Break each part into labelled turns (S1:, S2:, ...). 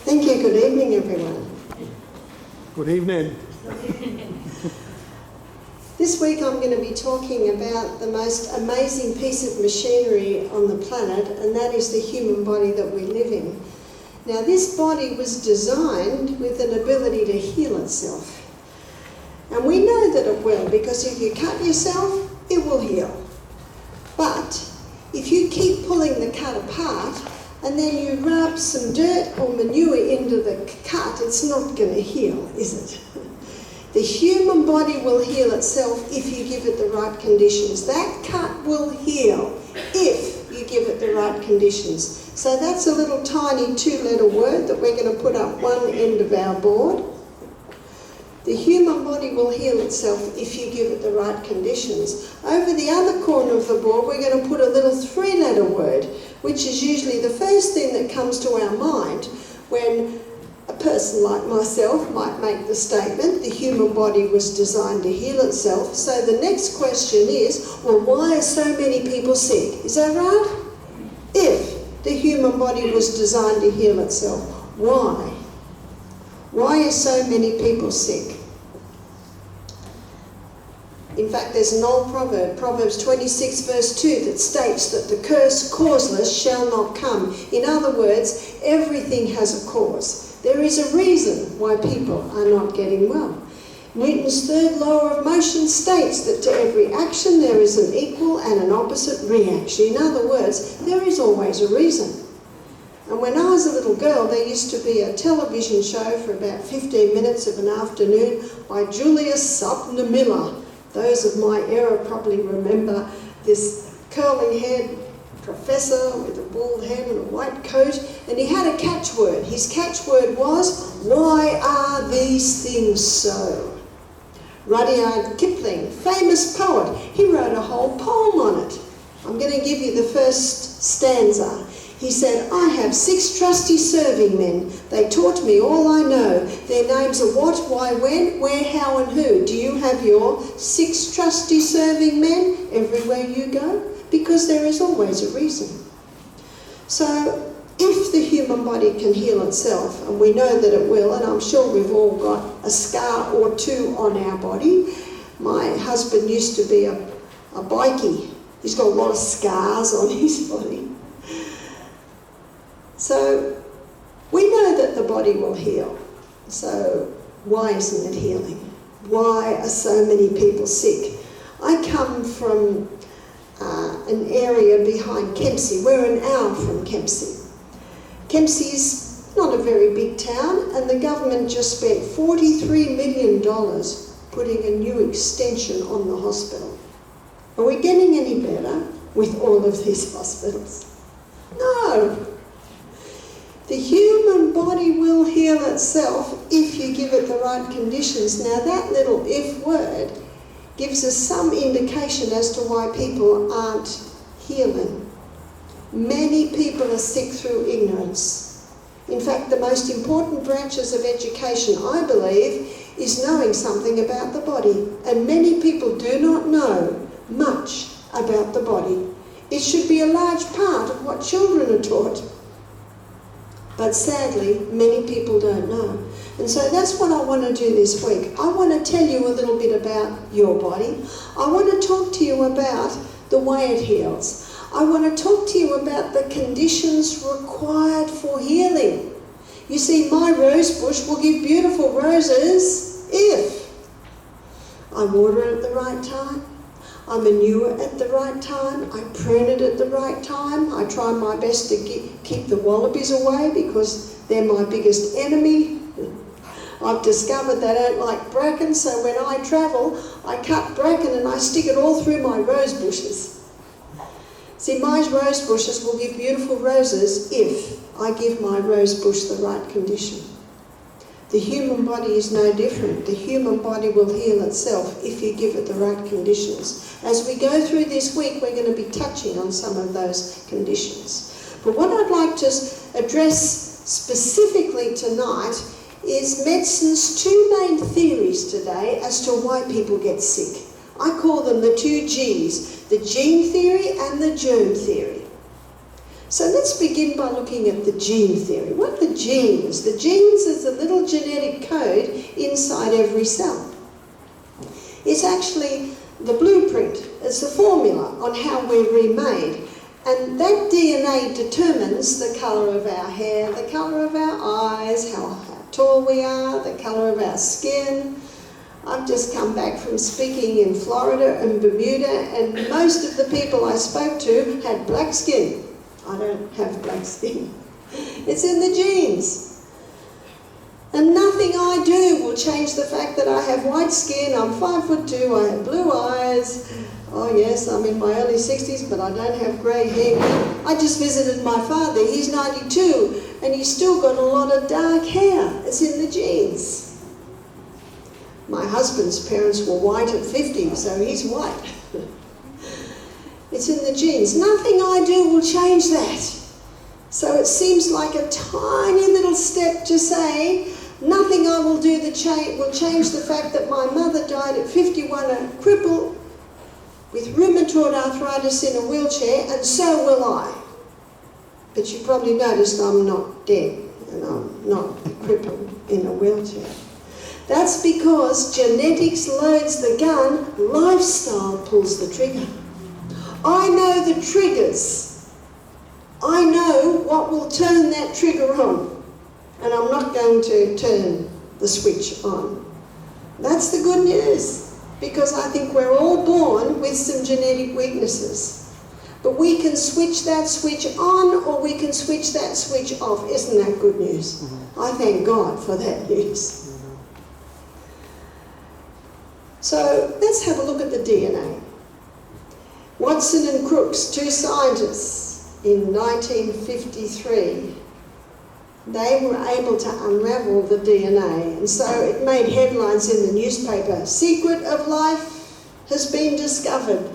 S1: Thank you. Good evening, everyone.
S2: Good evening.
S1: This week I'm going to be talking about the most amazing piece of machinery on the planet, and that is the human body that we live in. Now, this body was designed with an ability to heal itself. And we know that it will, because if you cut yourself, it will heal. But if you keep pulling the cut apart, and then you rub some dirt or manure into the cut, it's not going to heal, is it? The human body will heal itself if you give it the right conditions. That cut will heal if you give it the right conditions. So that's a little tiny 2-letter word that we're going to put up one end of our board. The human body will heal itself if you give it the right conditions. Over the other corner of the board, we're going to put a little 3-letter word, which is usually the first thing that comes to our mind when a person like myself might make the statement, the human body was designed to heal itself. So the next question is, well, why are so many people sick? Is that right? If the human body was designed to heal itself, why? Why are so many people sick? In fact, there's an old proverb, Proverbs 26 verse 2, that states that the curse causeless shall not come. In other words, everything has a cause. There is a reason why people are not getting well. Newton's third law of motion states that to every action there is an equal and an opposite reaction. In other words, there is always a reason. And when I was a little girl, there used to be a television show for about 15 minutes of an afternoon by Julius Sumner Miller. Those of my era probably remember this curly-haired professor with a bald head and a white coat, and he had a catchword. His catchword was, "Why are these things so?" Rudyard Kipling, famous poet, he wrote a whole poem on it. I'm going to give you the first stanza. He said, "I have 6 trusty serving men. They taught me all I know. Their names are what, why, when, where, how, and who. Do you have your 6 trusty serving men everywhere you go? Because there is always a reason." So, if the human body can heal itself, and we know that it will, and I'm sure we've all got a scar or two on our body. My husband used to be a bikie. He's got a lot of scars on his body. So, we know that the body will heal. So, why isn't it healing? Why are so many people sick? I come from an area behind Kempsey. We're an hour from Kempsey. Kempsey is not a very big town, and the government just spent $43 million putting a new extension on the hospital. Are we getting any better with all of these hospitals? No. The human body will heal itself if you give it the right conditions. Now that little if word gives us some indication as to why people aren't healing. Many people are sick through ignorance. In fact, the most important branches of education, I believe, is knowing something about the body. And many people do not know much about the body. It should be a large part of what children are taught. But sadly, many people don't know. And so that's what I want to do this week. I want to tell you a little bit about your body. I want to talk to you about the way it heals. I want to talk to you about the conditions required for healing. You see, my rose bush will give beautiful roses if I water it at the right time, I manure at the right time, I prune it at the right time, I try my best to keep the wallabies away because they're my biggest enemy. I've discovered they don't like bracken, so when I travel, I cut bracken and I stick it all through my rose bushes. See, my rose bushes will give beautiful roses if I give my rose bush the right condition. The human body is no different. The human body will heal itself if you give it the right conditions. As we go through this week, we're going to be touching on some of those conditions. But what I'd like to address specifically tonight is medicine's 2 main theories today as to why people get sick. I call them the 2 Gs, the gene theory and the germ theory. So let's begin by looking at the gene theory. What are the genes? The genes is a little genetic code inside every cell. It's actually the blueprint, it's the formula on how we're remade. And that DNA determines the colour of our hair, the colour of our eyes, how tall we are, the colour of our skin. I've just come back from speaking in Florida and Bermuda, and most of the people I spoke to had black skin. I don't have black skin. It's in the genes. And nothing I do will change the fact that I have white skin, I'm 5'2", I have blue eyes. Oh yes, I'm in my early 60s, but I don't have grey hair. I just visited my father, he's 92, and he's still got a lot of dark hair. It's in the genes. My husband's parents were white at 50, so he's white. It's in the genes. Nothing I do will change that. So it seems like a tiny little step to say, nothing I will do will change the fact that my mother died at 51, a cripple with rheumatoid arthritis in a wheelchair, and so will I. But you probably noticed I'm not dead, and I'm not crippled in a wheelchair. That's because genetics loads the gun, lifestyle pulls the trigger. I know the triggers. I know what will turn that trigger on, and I'm not going to turn the switch on. That's the good news, because I think we're all born with some genetic weaknesses. But we can switch that switch on, or we can switch that switch off. Isn't that good news? I thank God for that news. So let's have a look at the DNA. Watson and Crookes, two scientists in 1953, they were able to unravel the DNA, and so it made headlines in the newspaper. Secret of life has been discovered.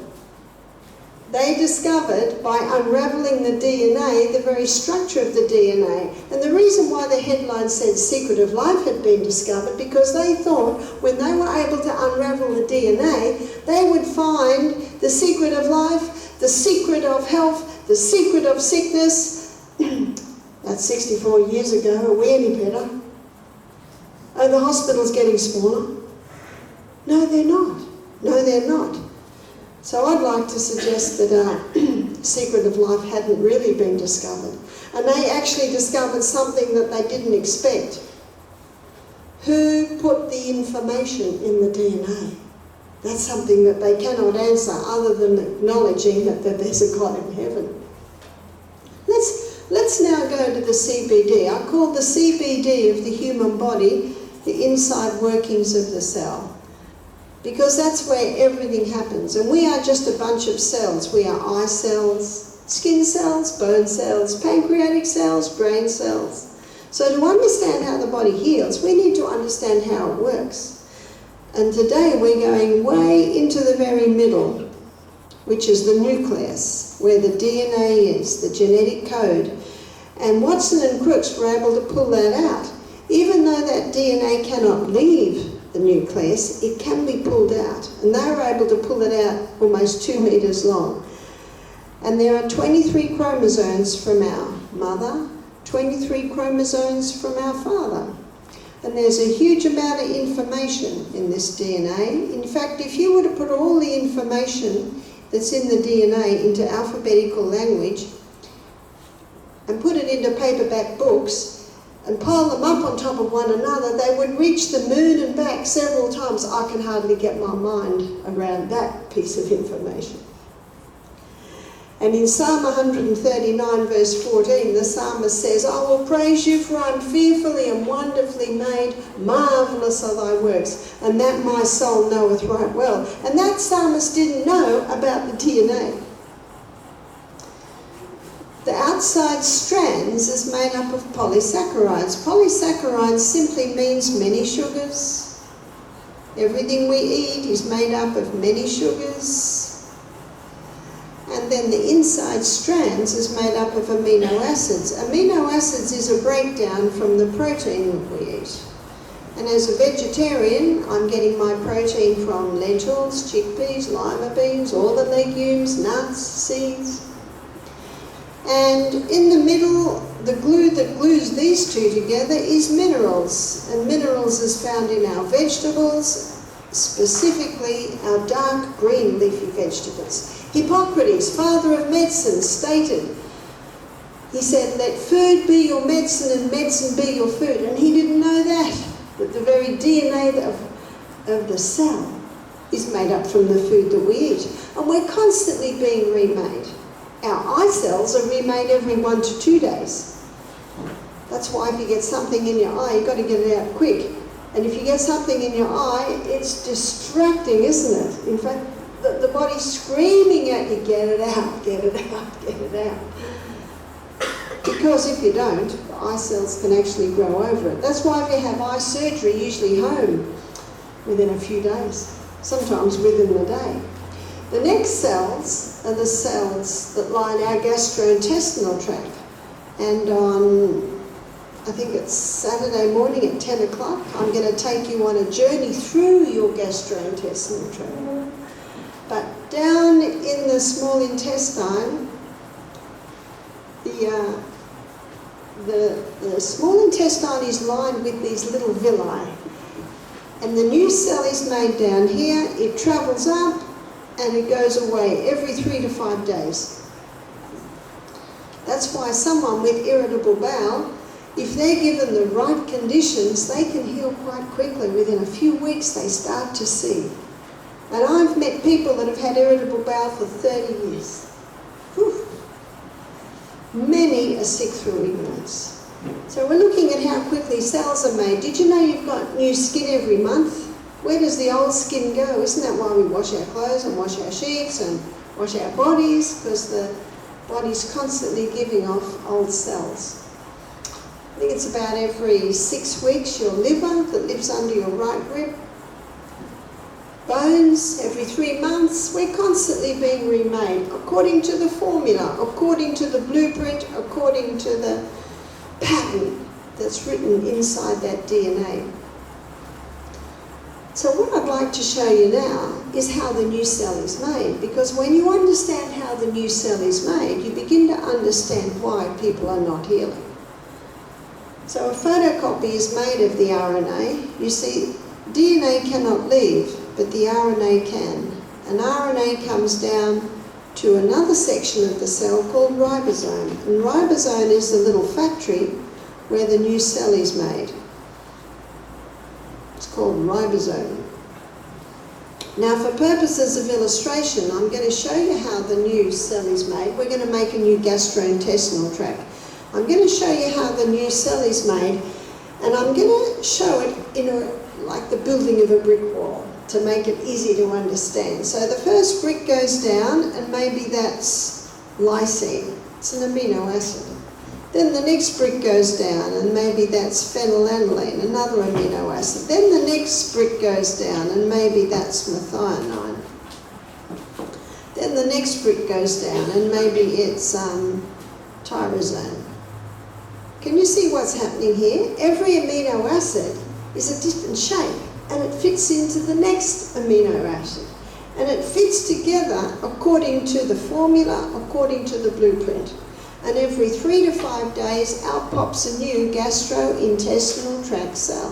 S1: They discovered, by unraveling the DNA, the very structure of the DNA. And the reason why the headline said secret of life had been discovered, because they thought when they were able to unravel the DNA, they would find the secret of life, the secret of health, the secret of sickness. That's 64 years ago. Are we any better? Are the hospitals getting smaller? No, they're not. No, they're not. So I'd like to suggest that secret of life hadn't really been discovered. And they actually discovered something that they didn't expect. Who put the information in the DNA? That's something that they cannot answer other than acknowledging that there's a God in heaven. Let's now go to the CBD. I call the CBD of the human body the inside workings of the cell, because that's where everything happens. And we are just a bunch of cells. We are eye cells, skin cells, bone cells, pancreatic cells, brain cells. So to understand how the body heals, we need to understand how it works. And today we're going way into the very middle, which is the nucleus, where the DNA is, the genetic code. And Watson and Crookes were able to pull that out. Even though that DNA cannot leave the nucleus, it can be pulled out. And they were able to pull it out almost 2 meters long. And there are 23 chromosomes from our mother, 23 chromosomes from our father. And there's a huge amount of information in this DNA. In fact, if you were to put all the information that's in the DNA into alphabetical language and put it into paperback books and pile them up on top of one another, they would reach the moon and back several times. I can hardly get my mind around that piece of information. And in Psalm 139 verse 14, the psalmist says, I will praise you, for I am fearfully and wonderfully made, marvellous are thy works, and that my soul knoweth right well. And that psalmist didn't know about the DNA. The outside strands is made up of polysaccharides. Polysaccharides simply means many sugars. Everything we eat is made up of many sugars. And then the inside strands is made up of amino acids. Amino acids is a breakdown from the protein that we eat. And as a vegetarian, I'm getting my protein from lentils, chickpeas, lima beans, all the legumes, nuts, seeds. And in the middle, the glue that glues these two together is minerals. And minerals is found in our vegetables, specifically our dark green leafy vegetables. Hippocrates, father of medicine, stated, he said, let food be your medicine and medicine be your food. And he didn't know that the very DNA of the cell is made up from the food that we eat. And we're constantly being remade. Our eye cells are remade every 1 to 2 days. That's why if you get something in your eye, you've got to get it out quick. And if you get something in your eye, it's distracting, isn't it? In fact, the body's screaming at you, get it out, get it out, get it out. Because if you don't, the eye cells can actually grow over it. That's why if you have eye surgery, usually home within a few days, sometimes within the day. The next cells are the cells that line our gastrointestinal tract. And on, I think it's Saturday morning at 10 o'clock, I'm going to take you on a journey through your gastrointestinal tract. But down in the small intestine, the small intestine is lined with these little villi. And the new cell is made down here, it travels up, and it goes away every 3 to 5 days. That's why someone with irritable bowel, if they're given the right conditions, they can heal quite quickly. Within a few weeks, they start to see. And I've met people that have had irritable bowel for 30 years. Whew. Many are sick through ignorance. So we're looking at how quickly cells are made. Did you know you've got new skin every month? Where does the old skin go? Isn't that why we wash our clothes and wash our sheets and wash our bodies? Because the body's constantly giving off old cells. I think it's about every 6 weeks your liver that lives under your right rib. Bones, every 3 months. We're constantly being remade according to the formula, according to the blueprint, according to the pattern that's written inside that DNA. So what I'd like to show you now is how the new cell is made, because when you understand how the new cell is made, you begin to understand why people are not healing. So a photocopy is made of the RNA. You see, DNA cannot leave, but the RNA can. And RNA comes down to another section of the cell called ribosome. And ribosome is the little factory where the new cell is made. It's called ribosome. Now, for purposes of illustration, I'm going to show you how the new cell is made. We're going to make a new gastrointestinal tract. I'm going to show you how the new cell is made, and I'm going to show it in like the building of a brick wall to make it easy to understand. So the first brick goes down, and maybe that's lysine. It's an amino acid. Then the next brick goes down, and maybe that's phenylalanine, another amino acid. Then the next brick goes down, and maybe that's methionine. Then the next brick goes down, and maybe it's tyrosine. Can you see what's happening here? Every amino acid is a different shape, and it fits into the next amino acid. And it fits together according to the formula, according to the blueprint. And every 3 to 5 days, out pops a new gastrointestinal tract cell.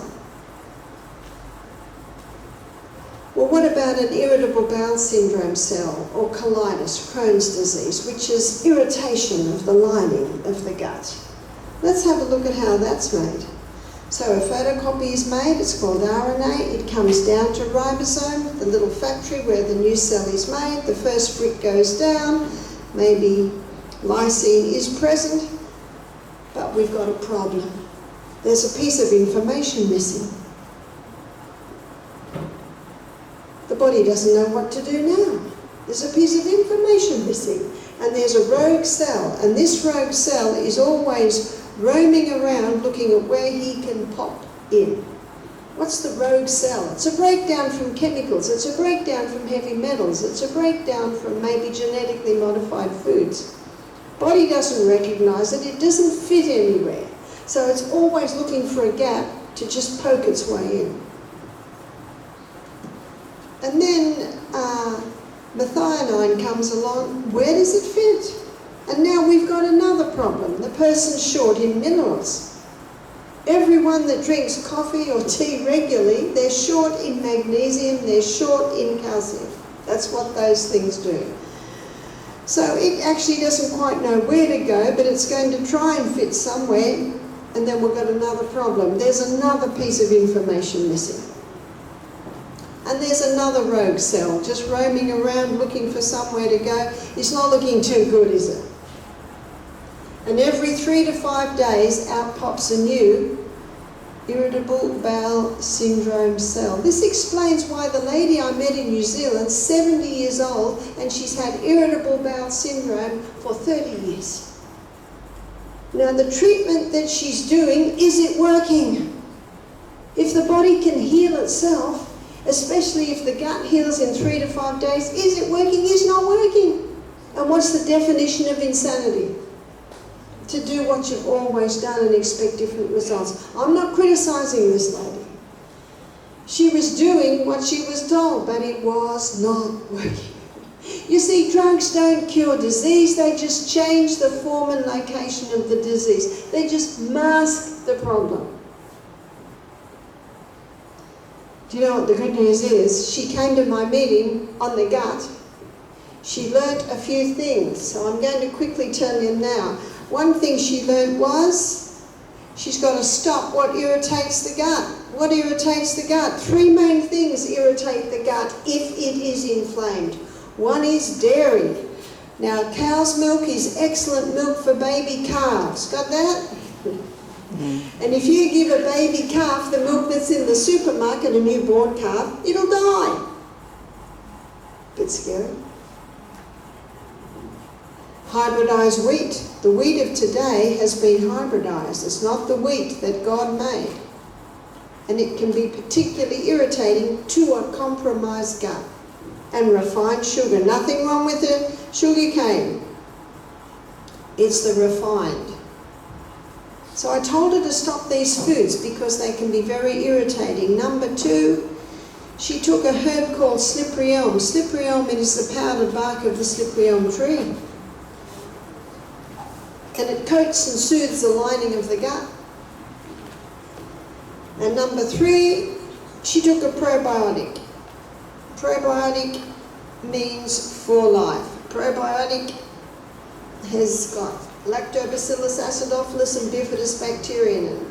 S1: Well, what about an irritable bowel syndrome cell, or colitis, Crohn's disease, which is irritation of the lining of the gut? Let's have a look at how that's made. So a photocopy is made, it's called RNA, it comes down to ribosome, the little factory where the new cell is made. The first brick goes down, maybe lysine is present, but we've got a problem. There's a piece of information missing. The body doesn't know what to do now. There's a piece of information missing, and there's a rogue cell, and this rogue cell is always roaming around looking at where he can pop in. What's the rogue cell? It's a breakdown from chemicals, it's a breakdown from heavy metals, it's a breakdown from maybe genetically modified foods. Body doesn't recognize it, it doesn't fit anywhere. So it's always looking for a gap to just poke its way in. And then methionine comes along. Where does it fit? And now we've got another problem. The person's short in minerals. Everyone that drinks coffee or tea regularly, they're short in magnesium, they're short in calcium. That's what those things do. So it actually doesn't quite know where to go, but it's going to try and fit somewhere, and then we've got another problem. There's another piece of information missing. And there's another rogue cell just roaming around looking for somewhere to go. It's not looking too good, is it? And every 3 to 5 days, out pops a new irritable bowel syndrome cell. This explains why the lady I met in New Zealand, 70 years old, and she's had irritable bowel syndrome for 30 years. Now the treatment that she's doing, is it working? If the body can heal itself, especially if the gut heals in 3 to 5 days, is it working? It's not working. And what's the definition of insanity? To do what you've always done and expect different results. I'm not criticising this lady. She was doing what she was told, but it was not working. You see, drugs don't cure disease, they just change the form and location of the disease. They just mask the problem. Do you know what the good news is? She came to my meeting on the gut. She learnt a few things, so I'm going to quickly tell you now. One thing she learned was she's got to stop what irritates the gut. What irritates the gut? 3 main things irritate the gut if it is inflamed. One is dairy. Now, cow's milk is excellent milk for baby calves. Got that? And if you give a baby calf the milk that's in the supermarket, a newborn calf, it'll die. Bit scary. Hybridized wheat. The wheat of today has been hybridized. It's not the wheat that God made. And it can be particularly irritating to a compromised gut. And refined sugar. Nothing wrong with the sugar cane. It's the refined. So I told her to stop these foods because they can be very irritating. Number 2, she took a herb called slippery elm. Slippery elm is the powdered bark of the slippery elm tree. And it coats and soothes the lining of the gut. And number 3, she took a probiotic. Probiotic means for life. Probiotic has got Lactobacillus acidophilus and bifidus bacteria in it.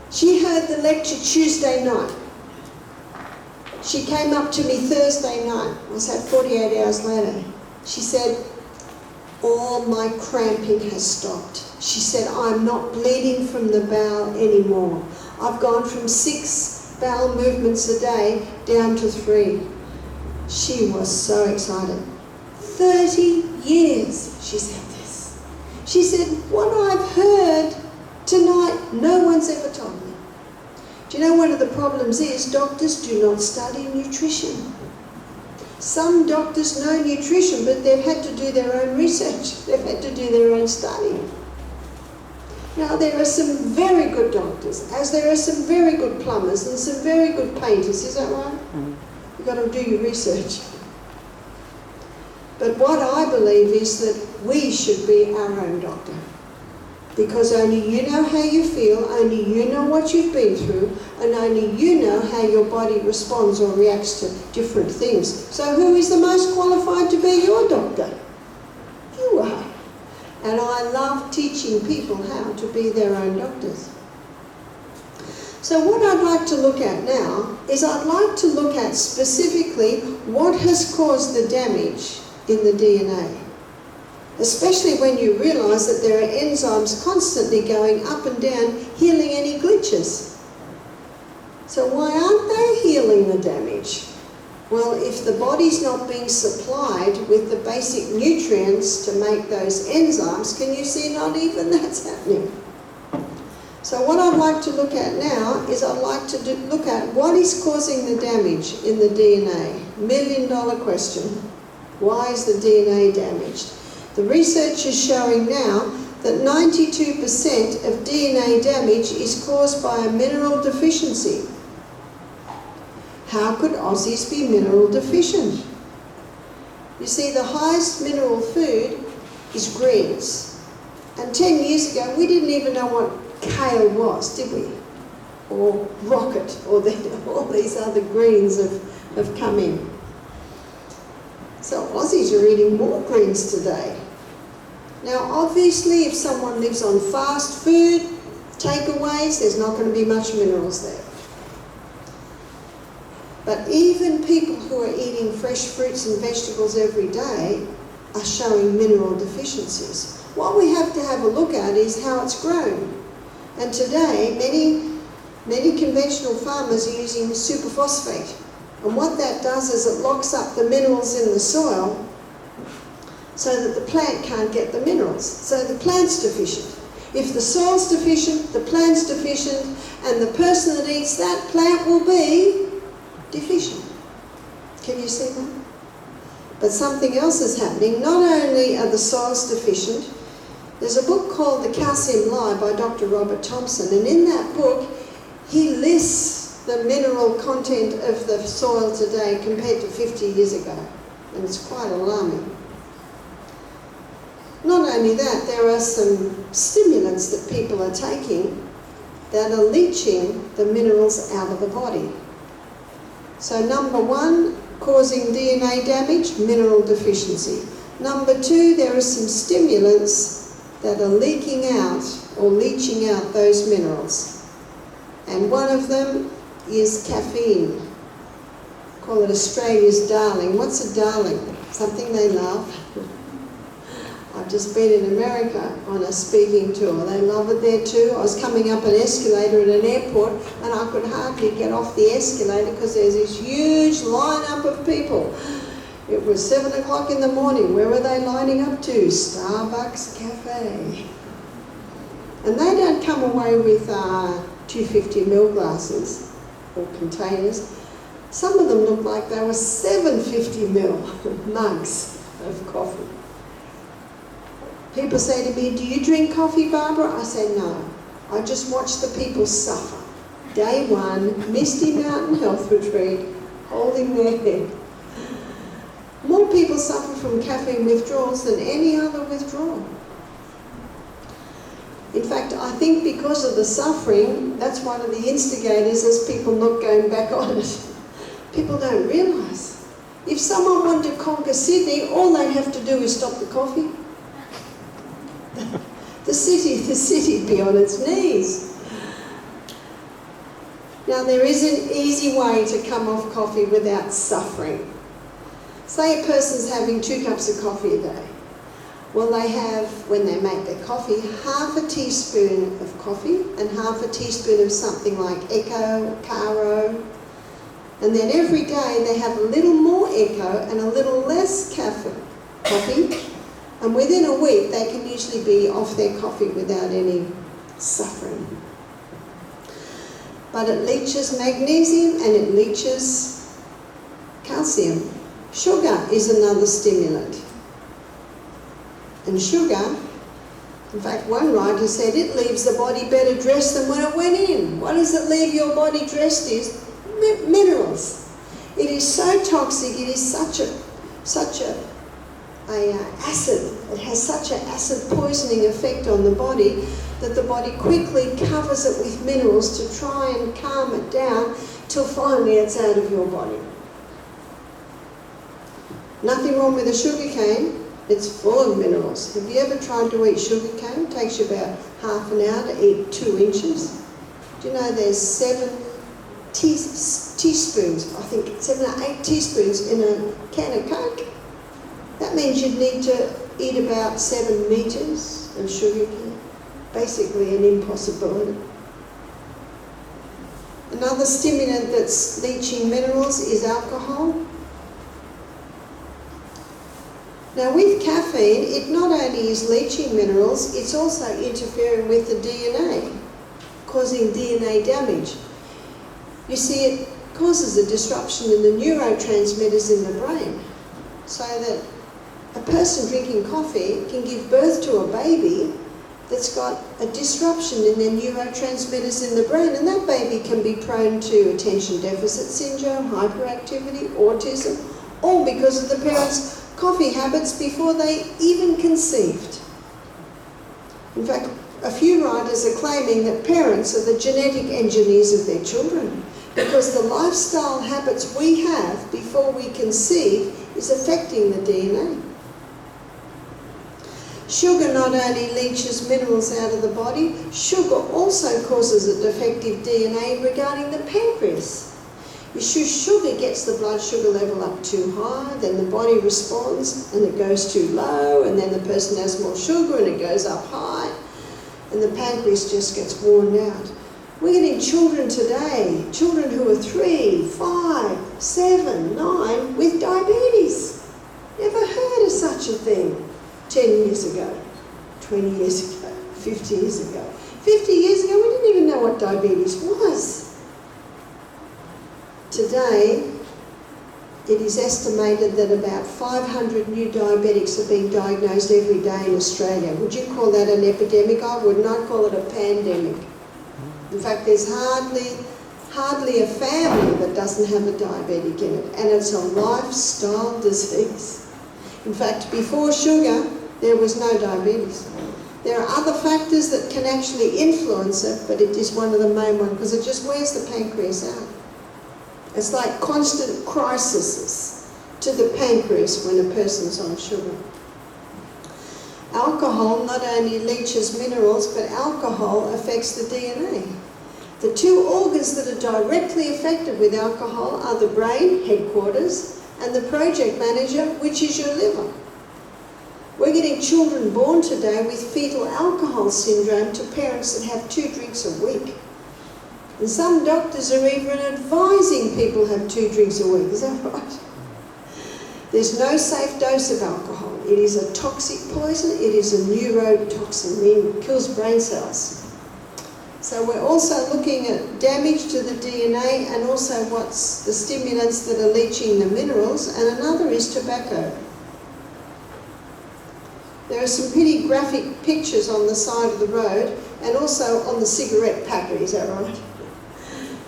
S1: She heard the lecture Tuesday night. She came up to me Thursday night. I said 48 hours later. She said, all my cramping has stopped. She said, I'm not bleeding from the bowel anymore. I've gone from 6 bowel movements a day down to 3. She was so excited. 30 years, she said this. She said, what I've heard tonight, no one's ever told me. Do you know one of the problems is doctors do not study nutrition. Some doctors know nutrition, but they've had to do their own research. They've had to do their own study. Now, there are some very good doctors, as there are some very good plumbers and some very good painters. Is that right? You've got to do your research. But what I believe is that we should be our own doctor. Because only you know how you feel, only you know what you've been through, and only you know how your body responds or reacts to different things. So who is the most qualified to be your doctor? You are. And I love teaching people how to be their own doctors. So what I'd like to look at now is I'd like to look at specifically what has caused the damage in the DNA. Especially when you realise that there are enzymes constantly going up and down, healing any glitches. So why aren't they healing the damage? Well, if the body's not being supplied with the basic nutrients to make those enzymes, can you see not even that's happening? So what I'd like to look at now is I'd like to look at what is causing the damage in the DNA. $1 million question. Why is the DNA damaged? The research is showing now that 92% of DNA damage is caused by a mineral deficiency. How could Aussies be mineral deficient? You see, the highest mineral food is greens. And 10 years ago, we didn't even know what kale was, did we? Or rocket, or all these other greens have come in. So Aussies are eating more greens today. Now obviously if someone lives on fast food, takeaways, there's not going to be much minerals there. But even people who are eating fresh fruits and vegetables every day are showing mineral deficiencies. What we have to have a look at is how it's grown. And today many conventional farmers are using superphosphate. And what that does is it locks up the minerals in the soil so that the plant can't get the minerals. So the plant's deficient. If the soil's deficient, the plant's deficient, and the person that eats that plant will be deficient. Can you see that? But something else is happening. Not only are the soils deficient, there's a book called The Calcium Lie by Dr. Robert Thompson, and in that book he lists the mineral content of the soil today compared to 50 years ago, and it's quite alarming. Not only that, there are some stimulants that people are taking that are leaching the minerals out of the body. So number one, causing DNA damage, mineral deficiency. Number two, there are some stimulants that are leaking out or leaching out those minerals. And one of them is caffeine. Call it Australia's darling. What's a darling? Something they love. I've just been in America on a speaking tour. They love it there too. I was coming up an escalator at an airport and I could hardly get off the escalator because there's this huge lineup of people. It was 7 o'clock in the morning. Where were they lining up to? Starbucks Cafe. And they don't come away with 250ml glasses or containers. Some of them look like they were 750ml mugs of coffee. People say to me, do you drink coffee, Barbara? I say, no. I just watch the people suffer. Day one, Misty Mountain Health Retreat, holding their head. More people suffer from caffeine withdrawals than any other withdrawal. In fact, I think because of the suffering, that's one of the instigators as people not going back on it. People don't realise. If someone wanted to conquer Sydney, all they'd have to do is stop the coffee. The city'd be on its knees. Now there is an easy way to come off coffee without suffering. Say a person's having 2 cups of coffee a day. Well, they have, when they make their coffee, half a teaspoon of coffee and half a teaspoon of something like Echo, Caro. And then every day they have a little more Echo and a little less coffee. And within a week they can usually be off their coffee without any suffering. But it leaches magnesium and it leaches calcium. Sugar is another stimulant. And sugar, in fact one writer said, it leaves the body better dressed than when it went in. What does it leave your body dressed is? Minerals. It is so toxic, it is such a acid. It has such an acid poisoning effect on the body that the body quickly covers it with minerals to try and calm it down till finally it's out of your body. Nothing wrong with a sugar cane. It's full of minerals. Have you ever tried to eat sugar cane? It takes you about half an hour to eat 2 inches. Do you know there's 7 teaspoons, I think 7 or 8 teaspoons in a can of Coke? That means you'd need to eat about 7 metres of sugar cane. Basically an impossibility. Another stimulant that's leaching minerals is alcohol. Now with caffeine, it not only is leaching minerals, it's also interfering with the DNA, causing DNA damage. You see, it causes a disruption in the neurotransmitters in the brain, so that a person drinking coffee can give birth to a baby that's got a disruption in their neurotransmitters in the brain, and that baby can be prone to attention deficit syndrome, hyperactivity, autism, all because of the parents coffee habits before they even conceived. In fact, a few writers are claiming that parents are the genetic engineers of their children because the lifestyle habits we have before we conceive is affecting the DNA. Sugar not only leaches minerals out of the body, sugar also causes a defective DNA regarding the pancreas. If sugar gets the blood sugar level up too high, then the body responds and it goes too low, and then the person has more sugar and it goes up high, and the pancreas just gets worn out. We're getting children today, children who are 3, 5, 7, 9 with diabetes. Never heard of such a thing 10 years ago, 20 years ago, 50 years ago. 50 years ago, we didn't even know what diabetes was. Today, it is estimated that about 500 new diabetics are being diagnosed every day in Australia. Would you call that an epidemic? I would not call it a pandemic. In fact, there's hardly a family that doesn't have a diabetic in it, and it's a lifestyle disease. In fact, before sugar, there was no diabetes. There are other factors that can actually influence it, but it is one of the main ones because it just wears the pancreas out. It's like constant crises to the pancreas when a person's on sugar. Alcohol not only leaches minerals, but alcohol affects the DNA. The two organs that are directly affected with alcohol are the brain, headquarters, and the project manager, which is your liver. We're getting children born today with fetal alcohol syndrome to parents that have 2 drinks a week. And some doctors are even advising people have 2 drinks a week. Is that right? There's no safe dose of alcohol. It is a toxic poison. It is a neurotoxin, meaning it kills brain cells. So we're also looking at damage to the DNA and also what's the stimulants that are leaching the minerals, and another is tobacco. There are some pretty graphic pictures on the side of the road and also on the cigarette packer, is that right?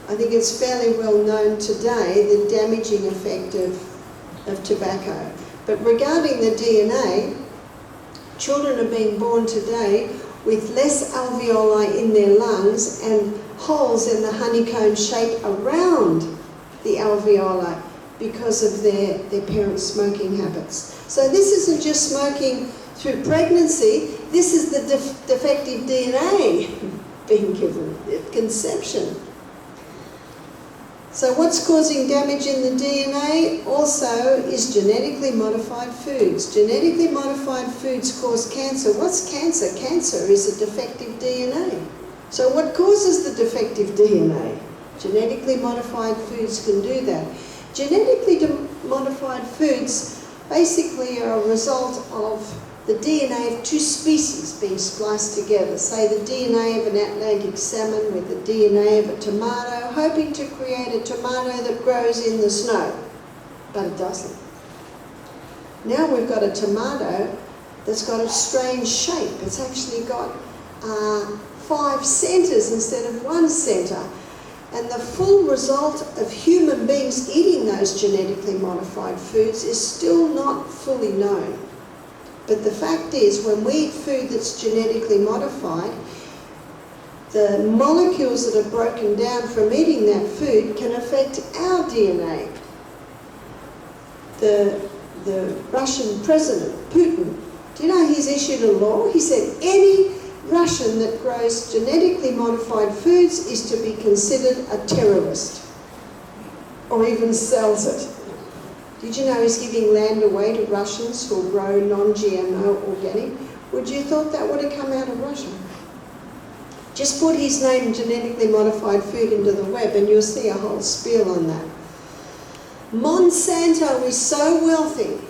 S1: I think it's fairly well known today, the damaging effect of tobacco. But regarding the DNA, children are being born today with less alveoli in their lungs and holes in the honeycomb shape around the alveoli because of their parents' smoking habits. So this isn't just smoking through pregnancy, this is the defective DNA being given at conception. So what's causing damage in the DNA also is genetically modified foods. Genetically modified foods cause cancer. What's cancer? Cancer is a defective DNA. So what causes the defective DNA? Genetically modified foods can do that. Genetically modified foods basically are a result of the DNA of 2 species being spliced together. Say the DNA of an Atlantic salmon with the DNA of a tomato, hoping to create a tomato that grows in the snow, but it doesn't. Now we've got a tomato that's got a strange shape. It's actually got 5 centres instead of 1 centre. And the full result of human beings eating those genetically modified foods is still not fully known. But the fact is, when we eat food that's genetically modified, the molecules that are broken down from eating that food can affect our DNA. The Russian president, Putin, do you know he's issued a law? He said any Russian that grows genetically modified foods is to be considered a terrorist, or even sells it. Did you know he's giving land away to Russians who grow non-GMO organic? Would you have thought that would have come out of Russia? Just put his name, genetically modified food, into the web and you'll see a whole spiel on that. Monsanto is so wealthy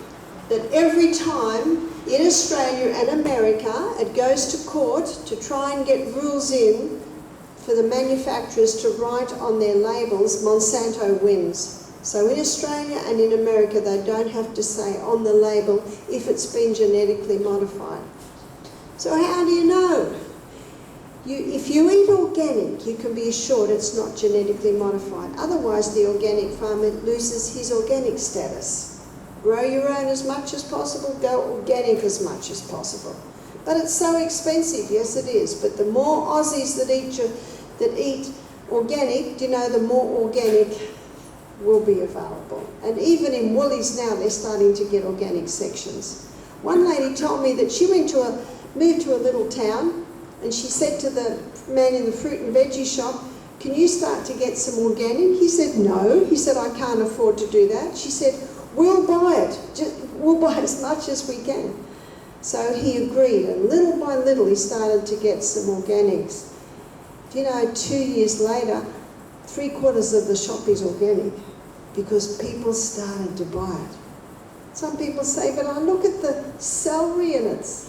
S1: that every time in Australia and America it goes to court to try and get rules in for the manufacturers to write on their labels, Monsanto wins. So in Australia and in America, they don't have to say on the label if it's been genetically modified. So how do you know? If you eat organic, you can be assured it's not genetically modified. Otherwise, the organic farmer loses his organic status. Grow your own as much as possible, go organic as much as possible. But it's so expensive, yes it is. But the more Aussies that eat organic, the more organic will be available. And even in Woolies now, they're starting to get organic sections. One lady told me that she moved to a little town, and she said to the man in the fruit and veggie shop, "Can you start to get some organic?" He said, "No." He said, "I can't afford to do that." She said, "We'll buy it. We'll buy as much as we can." So he agreed, and little by little he started to get some organics. 2 years later, 3/4 of the shop is organic because people started to buy it. Some people say, "But I look at the celery and it's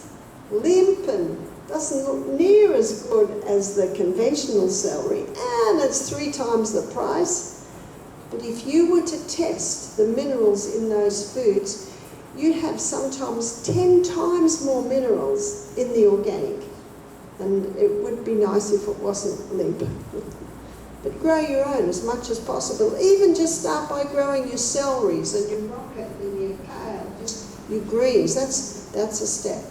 S1: limp and doesn't look near as good as the conventional celery, and it's 3 times the price." But if you were to test the minerals in those foods, you'd have sometimes 10 times more minerals in the organic. And it would be nice if it wasn't limp. But grow your own as much as possible. Even just start by growing your celeries and your rocket and your kale, just your greens. That's a step.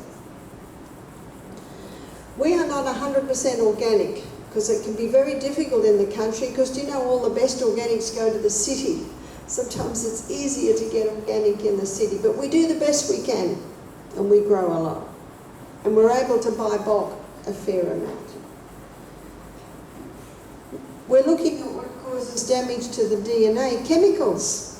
S1: We are not 100% organic because it can be very difficult in the country because all the best organics go to the city. Sometimes it's easier to get organic in the city, but we do the best we can and we grow a lot. And we're able to buy bulk a fair amount. We're looking at what causes damage to the DNA, chemicals.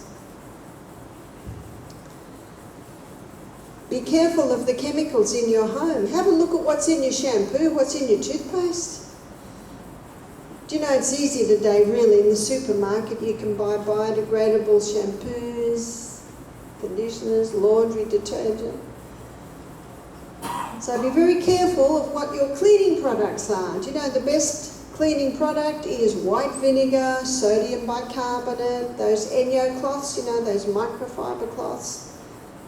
S1: Be careful of the chemicals in your home. Have a look at what's in your shampoo, what's in your toothpaste. It's easy today really in the supermarket. You can buy biodegradable shampoos, conditioners, laundry detergent. So be very careful of what your cleaning products are. The best cleaning product is white vinegar, sodium bicarbonate, those Enyo cloths, those microfiber cloths.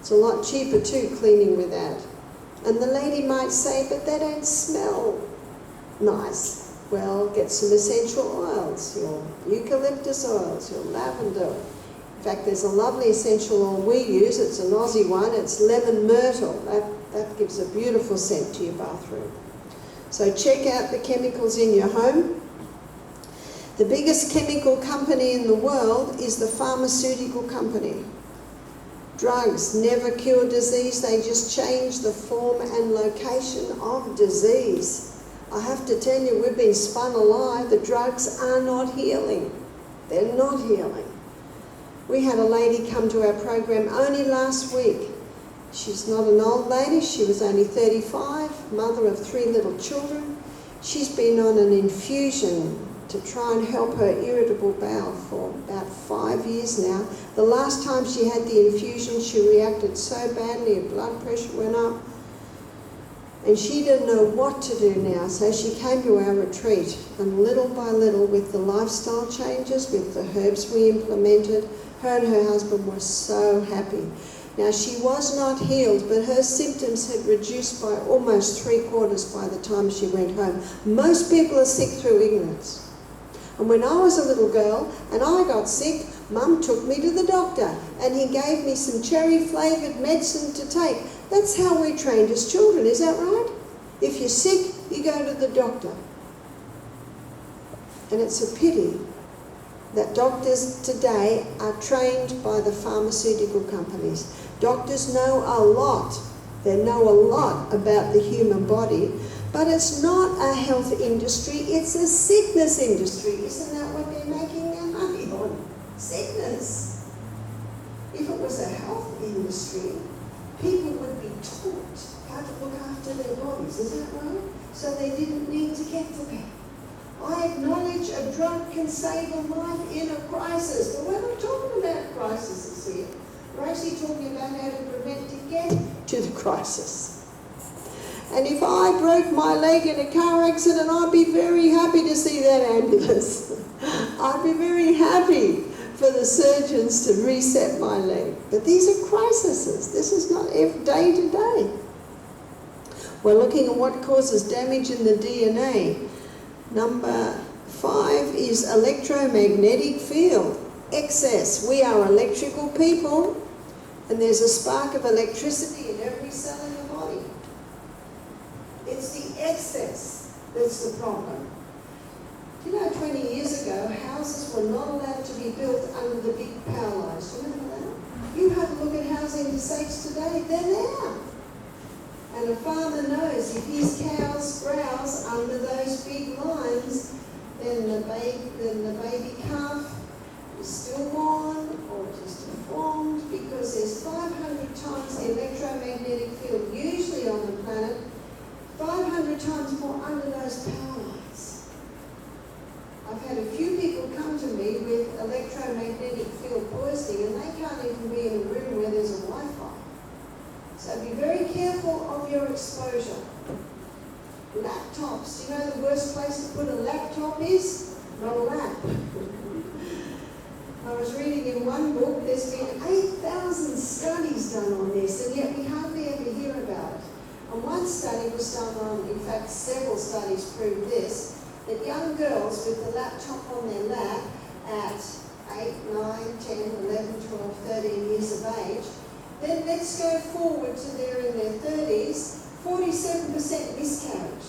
S1: It's a lot cheaper too, cleaning with that. And the lady might say, "But they don't smell nice." Well, get some essential oils, your eucalyptus oils, your lavender. In fact, there's a lovely essential oil we use. It's an Aussie one. It's lemon myrtle. That gives a beautiful scent to your bathroom. So check out the chemicals in your home. The biggest chemical company in the world is the pharmaceutical company. Drugs never cure disease, they just change the form and location of disease. I have to tell you, we've been spun alive. The drugs are not healing. They're not healing. We had a lady come to our program only last week. She's not an old lady, she was only 35, mother of 3 little children. She's been on an infusion to try and help her irritable bowel for about 5 years now. The last time she had the infusion, she reacted so badly, her blood pressure went up, and she didn't know what to do now. So she came to our retreat, and little by little, with the lifestyle changes, with the herbs we implemented, her and her husband were so happy. Now, she was not healed, but her symptoms had reduced by almost 3/4 by the time she went home. Most people are sick through ignorance. And when I was a little girl and I got sick, Mum took me to the doctor and he gave me some cherry-flavoured medicine to take. That's how we're trained as children, is that right? If you're sick, you go to the doctor. And it's a pity that doctors today are trained by the pharmaceutical companies. Doctors know a lot. They know a lot about the human body, but it's not a health industry, it's a sickness industry. Isn't that what they're making their money on? Sickness. If it was a health industry, people would be taught how to look after their bodies, is that right? So they didn't need to get to bed. I acknowledge a drug can save a life in a crisis, but we're not talking about crises here. We're actually talking about how to prevent to get to the crisis. And if I broke my leg in a car accident, I'd be very happy to see that ambulance. I'd be very happy for the surgeons to reset my leg. But these are crises. This is not day to day. We're looking at what causes damage in the DNA. Number 5 is electromagnetic field. Excess. We are electrical people. And there's a spark of electricity in every cell in the body. It's the excess that's the problem. Do you know, 20 years ago, houses were not allowed to be built under the big power lines. Do you remember that? You have a look at housing estates today, they're there. And a farmer knows if his cows browse under those big lines, then the baby calf is stillborn or just deformed, because there's 500 times the electromagnetic field usually on the planet, 500 times more under those power lines. I've had a few people come to me with electromagnetic field poisoning, and they can't even be in a room where there's a Wi-Fi. So be very careful of your exposure. Laptops, do you know the worst place to put a laptop is? Not a lap. I was reading in one book, there's been 8,000 studies done on this, and yet we hardly ever hear about it. And one study was done on, in fact, several studies proved this, that young girls with the laptop on their lap at 8, 9, 10, 11, 12, 13 years of age, then let's go forward to they're in their 30s, 47% miscarriage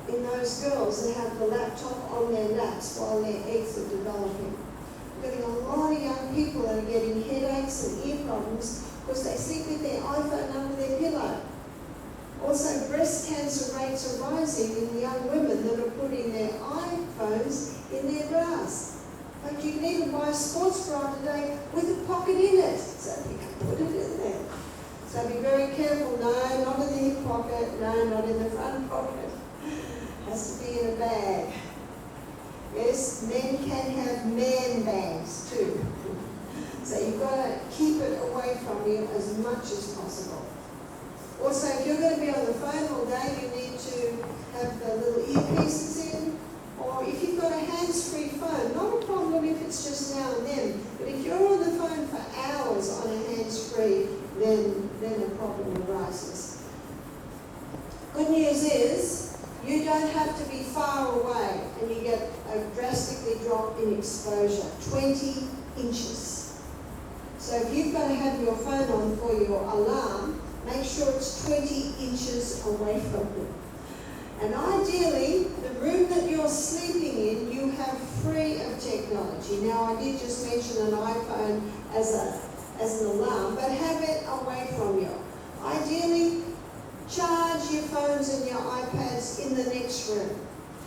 S1: in those girls that have the laptop on their laps while their eggs are developing. We're getting a lot of young people that are getting headaches and ear problems because they sleep with their iPhone under their pillow. Also, breast cancer rates are rising in young women that are putting their iPhones in their bras. But you can even buy a sports bra today with a pocket in it, so you can put it in there. So be very careful. No, not in the hip pocket. No, not in the front pocket. Has to be in a bag. Yes, men can have man bags too. So you've got to keep it away from you as much as possible. Also, if you're going to be on the phone all day, you need to have the little earpieces in. Or if you've got a hands-free phone, not a problem if it's just now and then. But if you're on the phone for hours on a hands-free, then a problem arises. Good news is, you don't have to be far away and you get a drastically drop in exposure, 20 inches. So if you've got to have your phone on for your alarm, make sure it's 20 inches away from you. And ideally, the room that you're sleeping in, you have free of technology. Now, I did just mention an iPhone as an alarm, but have it away from you. Ideally, charge your phones and your iPads in the next room.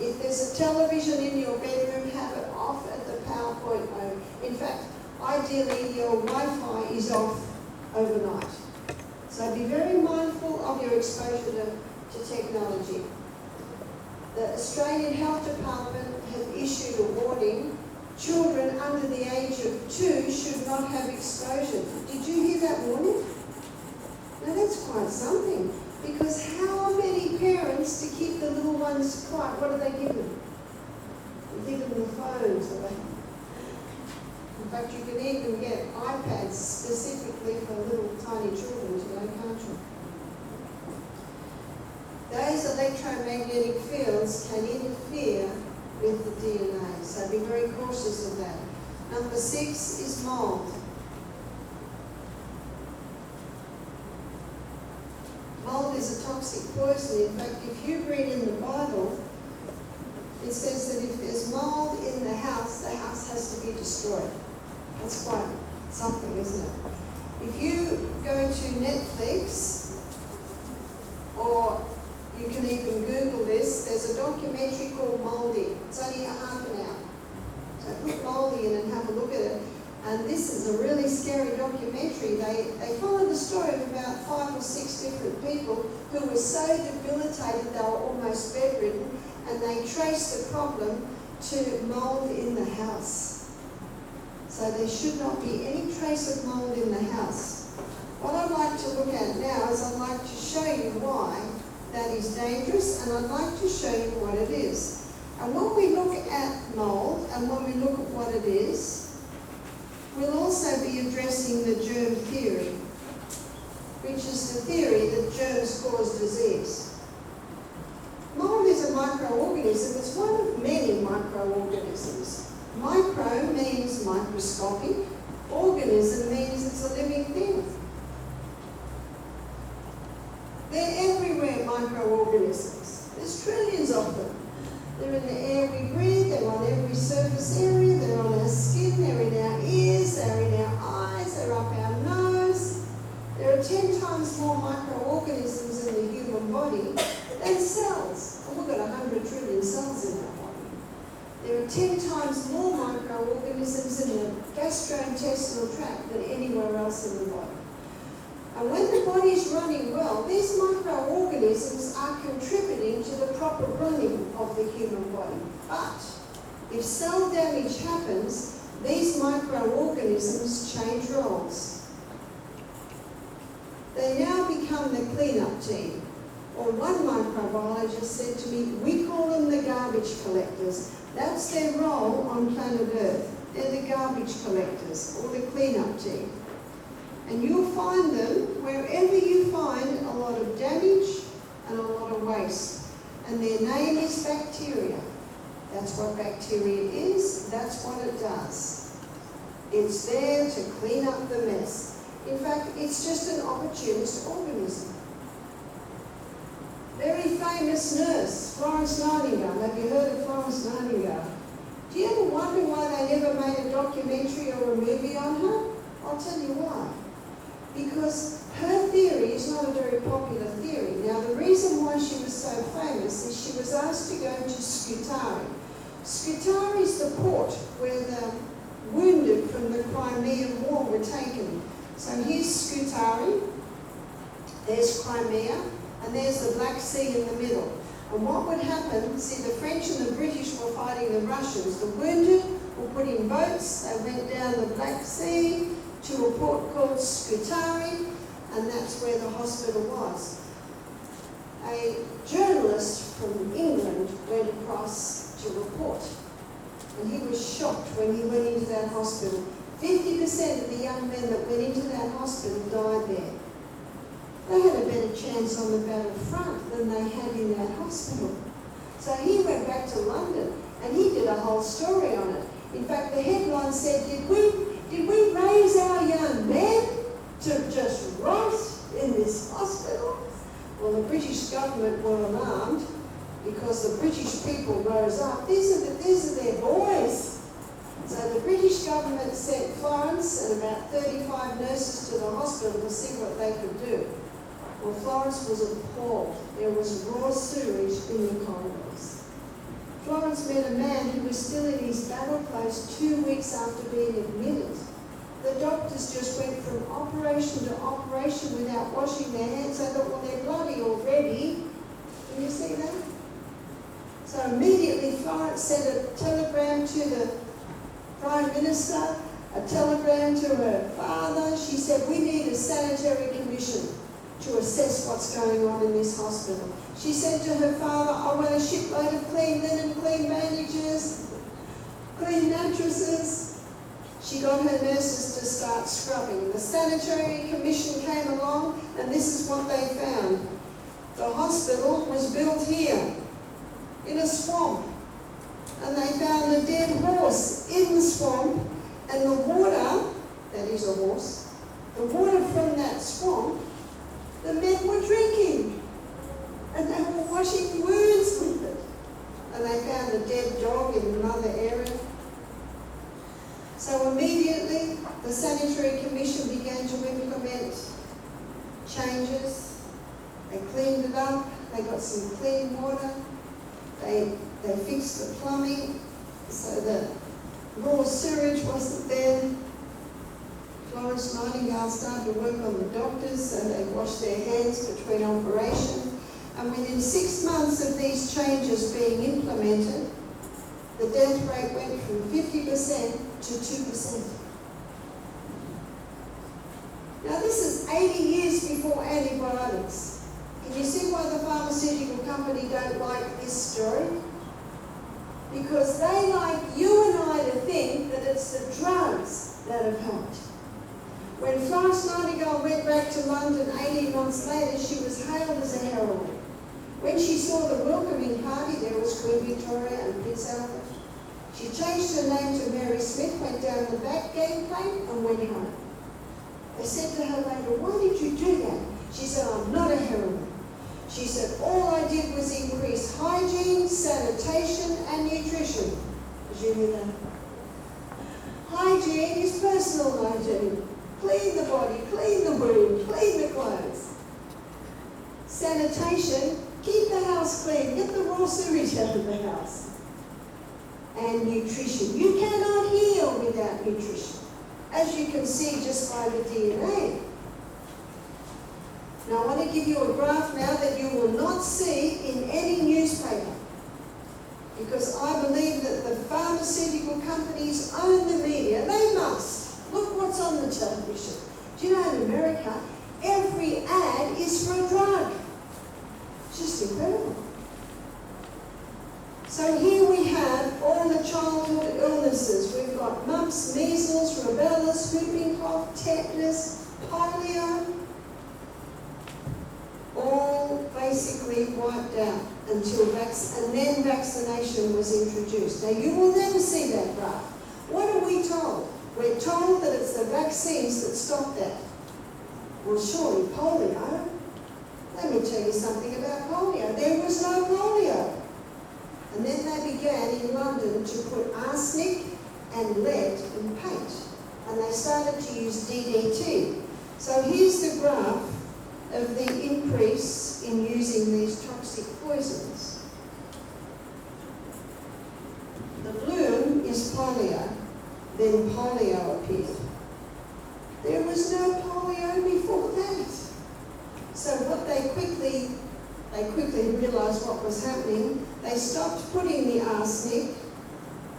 S1: If there's a television in your bedroom, have it off at the PowerPoint mode. In fact, ideally, your Wi-Fi is off overnight. So be very mindful of your exposure to technology. The Australian Health Department have issued a warning. Children under the age of 2 should not have exposure. Did you hear that warning? Now that's quite something, because how many parents, to keep the little ones quiet, what do they give them? They give them the phones. In fact, you can even get iPads specifically for little tiny children today, can't you? Those electromagnetic fields can interfere with the DNA, so be very cautious of that. Number 6 is mold. Mold is a toxic poison. In fact, if you read in the Bible, it says that if there's mold in the house has to be destroyed. That's quite something, isn't it? If you go to Netflix, or you can even Google this, there's a documentary called Mouldy. It's only a half an hour. So put Mouldy in and have a look at it. And this is a really scary documentary. They follow the story of about 5 or 6 different people who were so debilitated they were almost bedridden, and they traced the problem to mold in the house. So there should not be any trace of mold in the house. What I'd like to look at now is I'd like to show you why that is dangerous, and I'd like to show you what it is. And when we look at mold and when we look at what it is, we'll also be addressing the germ theory, which is the theory that germs cause disease. Mold is a microorganism. It's one of many microorganisms. Micro means microscopic. Organism means it's a living thing. They're everywhere, microorganisms. There's trillions of them. They're in the air we breathe, they're on every surface area, they're on our skin, they're in our ears, they're in our eyes, they're up our nose. There are 10 times more microorganisms in the human body than cells. And we've got 100 trillion cells in our body. There are 10 times more microorganisms in the gastrointestinal tract than anywhere else in the body. And when the body is running well, these microorganisms are contributing to the proper running of the human body. But if cell damage happens, these microorganisms change roles. They now become the cleanup team. Or one microbiologist said to me, we call them the garbage collectors. That's their role on planet Earth. They're the garbage collectors, or the cleanup team. And you'll find them wherever you find a lot of damage and a lot of waste. And their name is bacteria. That's what bacteria is, that's what it does. It's there to clean up the mess. In fact, it's just an opportunist organism. Very famous nurse, Florence Nightingale. Have you heard of Florence Nightingale? Do you ever wonder why they never made a documentary or a movie on her? I'll tell you why. Because her theory is not a very popular theory. Now, the reason why she was so famous is she was asked to go to Scutari. Scutari is the port where the wounded from the Crimean War were taken. So here's Scutari, there's Crimea, and there's the Black Sea in the middle. And what would happen, see, the French and the British were fighting the Russians. The wounded were put in boats, they went down the Black Sea to a port called Scutari, and that's where the hospital was. A journalist from England went across to report, and he was shocked when he went into that hospital. 50% of the young men that went into that hospital died there. They had a better chance on the battlefront than they had in that hospital. So he went back to London, and he did a whole story on it. In fact, the headline said, did we raise our young men to just rot in this hospital? Well, the British government were alarmed because the British people rose up. These are their boys. So the British government sent Florence and about 35 nurses to the hospital to see what they could do. Well, Florence was appalled. There was raw sewage in the corridors. Florence met a man who was still in his battle clothes 2 weeks after being admitted. The doctors just went from operation to operation without washing their hands. They thought, well, they're bloody already. Can you see that? So immediately Florence sent a telegram to the Prime Minister, a telegram to her father. She said, we need a sanitary commission to assess what's going on in this hospital. She said to her father, I want a shipload of clean linen, clean bandages, clean mattresses. She got her nurses to start scrubbing. The sanitary commission came along, and this is what they found. The hospital was built here, in a swamp, and they found a dead horse in the swamp, and the water, that is a horse, the water from that swamp, the men were drinking, and they were washing wounds with it. And they found a dead dog in another area. So immediately, the Sanitary Commission began to implement changes. They cleaned it up, they got some clean water, they fixed the plumbing so that raw sewage wasn't there. Florence Nightingale started to work on the doctors, so they washed their hands between operation. And within 6 months of these changes being implemented, the death rate went from 50% to 2%. Now this is 80 years before antibiotics. Can you see why the pharmaceutical company don't like this story? Because they like you and I to think that it's the drugs that have helped. When Florence Nightingale went back to London 18 months later, she was hailed as a heroine. When she saw the welcoming party, there was Queen Victoria and Prince Albert. She changed her name to Mary Smith, went down the back gangplank and went home. They said to her later, why did you do that? She said, I'm not a heroine. She said, all I did was increase hygiene, sanitation, and nutrition. Did you hear that? Hygiene is personal hygiene. Clean the body, clean the wound, clean the clothes. Sanitation, keep the house clean, get the raw sewage out of the house. And nutrition. You cannot heal without nutrition, as you can see just by the DNA. Now I want to give you a graph now that you will not see in any newspaper, because I believe that the pharmaceutical companies own the media. They must. Look what's on the television. Do you know in America, every ad is for a drug? It's just incredible. So here we have all the childhood illnesses. We've got mumps, measles, rubella, whooping cough, tetanus, polio, all basically wiped out until and then vaccination was introduced. Now you will never see that graph. What are we told? We're told that it's the vaccines that stop that. Well, surely polio. Let me tell you something about polio. There was no polio. And then they began in London to put arsenic and lead in paint. And they started to use DDT. So here's the graph of the increase in using these toxic poisons. The blue is polio, then polio appeared. There was no polio before that. So what they quickly realised what was happening. They stopped putting the arsenic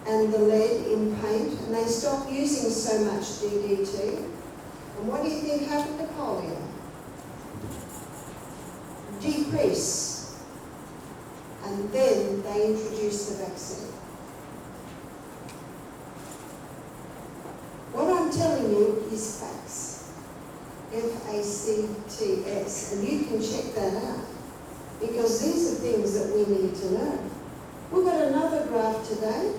S1: and the lead in paint, and they stopped using so much DDT. And what do you think happened to polio? Decrease. And then they introduced the vaccine. What I'm telling you is facts. F-A-C-T-S. And you can check that out, because these are things that we need to know. We've got another graph today.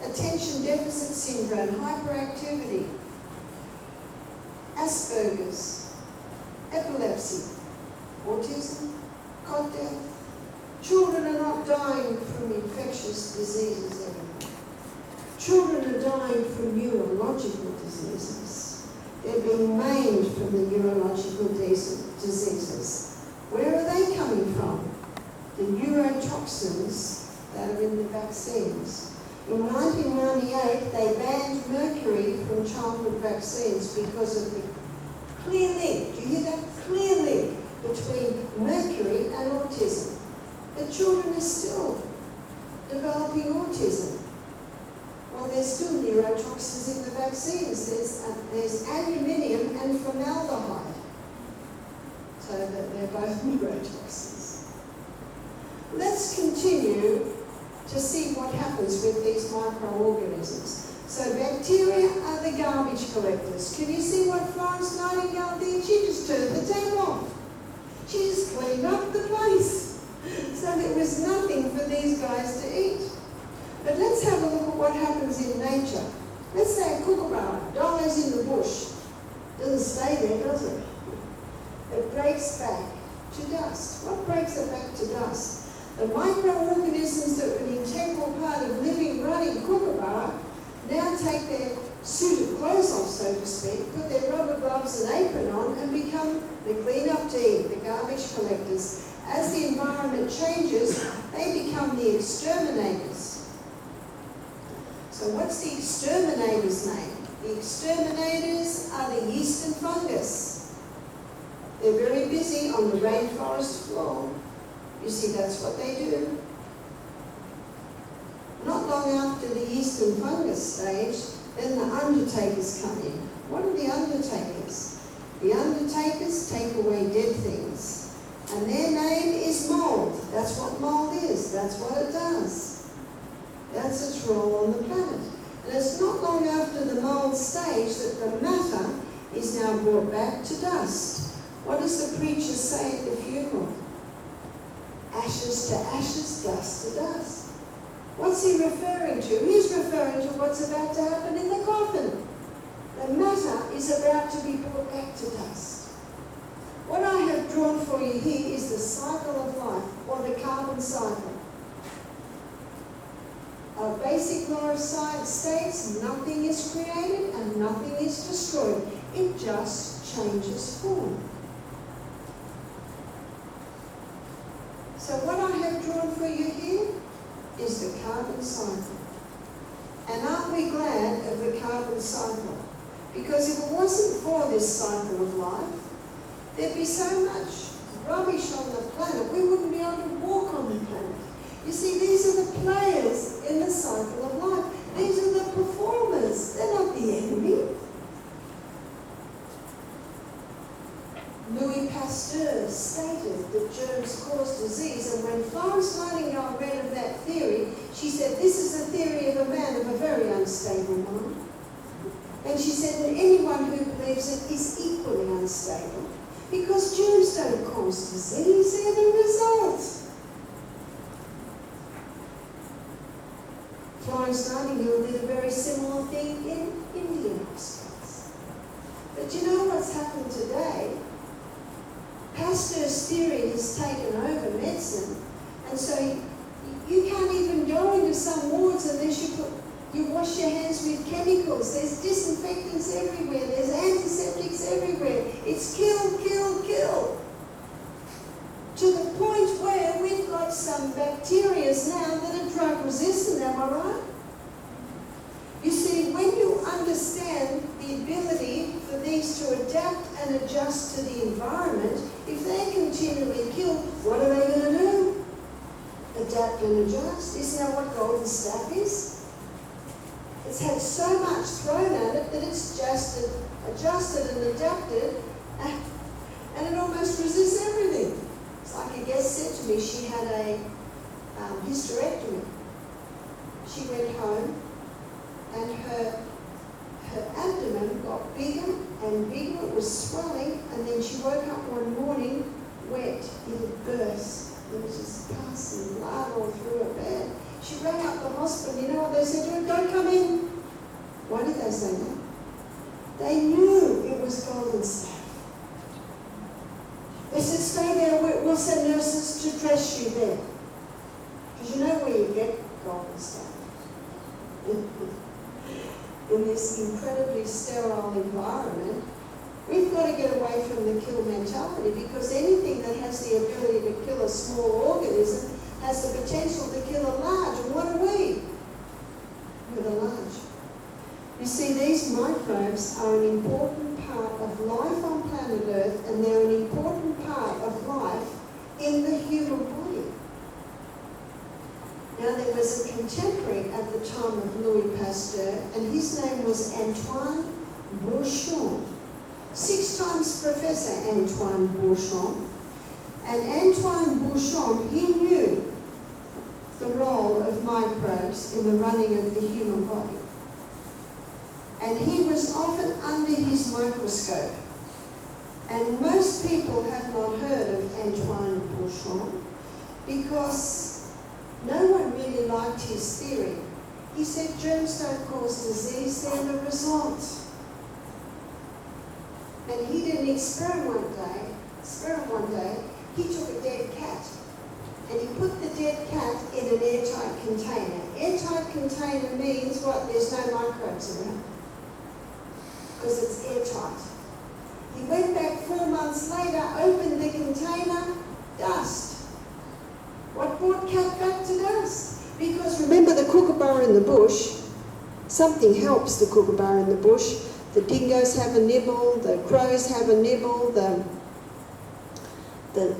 S1: Attention deficit syndrome, hyperactivity, Asperger's, epilepsy, autism, cot death. Children are not dying from infectious diseases anymore. Children are dying from neurological diseases. They're being maimed from the neurological diseases. Where are they coming from? The neurotoxins that are in the vaccines. In 1998, they banned mercury from childhood vaccines because of the clear link. Do you hear that? Clear link between mercury and autism. But children are still developing autism. Well, there's still neurotoxins in the vaccines. There's aluminium and formaldehyde. So that they're both neurotoxins. Let's continue to see what happens with these microorganisms. So bacteria are the garbage collectors. Can you see what Florence Nightingale did? She just turned the tap off. She just cleaned up the place. So there was nothing for these guys to eat. But let's have a look at what happens in nature. Let's say a kookaburra dies in the bush. Doesn't stay there, does it? It breaks back to dust. What breaks it back to dust? The microorganisms that were an integral part of living, running kookaburra now take their suit of clothes off, so to speak, put their rubber gloves and apron on, and become the clean-up team, the garbage collectors. As the environment changes, they become the exterminators. So what's the exterminator's name? The exterminators are the yeast and fungus. They're very busy on the rainforest floor. You see, that's what they do. Not long after the yeast and fungus stage, then the undertakers come in. What are the undertakers? The undertakers take away dead things. And their name is mold. That's what mold is. That's what it does. That's its role on the planet. And it's not long after the mold stage that the matter is now brought back to dust. What does the preacher say at the funeral? Ashes to ashes, dust to dust. What's he referring to? He's referring to what's about to happen in the coffin. The matter is about to be brought back to dust. What I have drawn for you here is cycle of life, or the carbon cycle. A basic law of science states nothing is created and nothing is destroyed. It just changes form. So what I have drawn for you here is the carbon cycle. And aren't we glad of the carbon cycle? Because if it wasn't for this cycle of life, there'd be so much rubbish on the planet, we wouldn't be able to walk on the planet. You see, these are the players in the cycle of life. These are the performers. They're not the enemy. Louis Pasteur stated that germs cause disease, and when Florence Nightingale read of that theory, she said, this is the theory of a man of a very unstable mind. And she said that anyone who believes it is equally unstable, because germs don't cause disease, they're the result. Florence Nightingale did a very similar thing in Indian hospitals. But you know what's happened today? Pasteur's theory has taken over medicine, and so you can't even go into some wards unless you wash your hands with chemicals. There's disinfectants everywhere, there's antiseptics everywhere. It's kill, kill, kill. To the point where we've got some bacteria now that are drug resistant, am I right? You see, when you understand the ability for these to adapt and adjust to the environment, if they continually kill, what are they going to do? Adapt and adjust. Isn't that what golden staph is? It's had so much thrown at it that it's just adjusted and adapted, and it almost resists everything. It's like a guest said to me, she had a hysterectomy. She went home and her abdomen got bigger and bigger, it was swelling, and then she woke up one morning wet, it had burst. There was just pus and blood all through her bed. She rang up the hospital. You know what they said to her? Don't come in. Why did they say that? They knew it was golden staph. They said, stay there, we'll send nurses to dress you there. Because you know where you get golden staph. In this incredibly sterile environment, we've got to get away from the kill mentality, because anything that has the ability to kill a small organism has the potential to kill a large. And what are we? We're the large. You see, these microbes are an important part of life on planet Earth, and they're an important part of life in the human body. Now, there was a contemporary at the time of Louis Pasteur, and his name was Antoine Bourchon. 6 times Professor Antoine Bourchon. And Antoine Bourchon, he knew the role of microbes in the running of the human body. And he was often under his microscope. And most people have not heard of Antoine Bourchon because no one really liked his theory. He said germs don't cause disease, they're the result. And he did an experiment one day. He took a dead cat and he put the dead cat in an airtight container. Airtight container means what? There's no microbes around, because it's airtight. He went back 4 months later, opened the container, dust. What brought cat back to dust? Because remember the kookaburra in the bush, something helps the kookaburra in the bush. The dingoes have a nibble, the crows have a nibble, the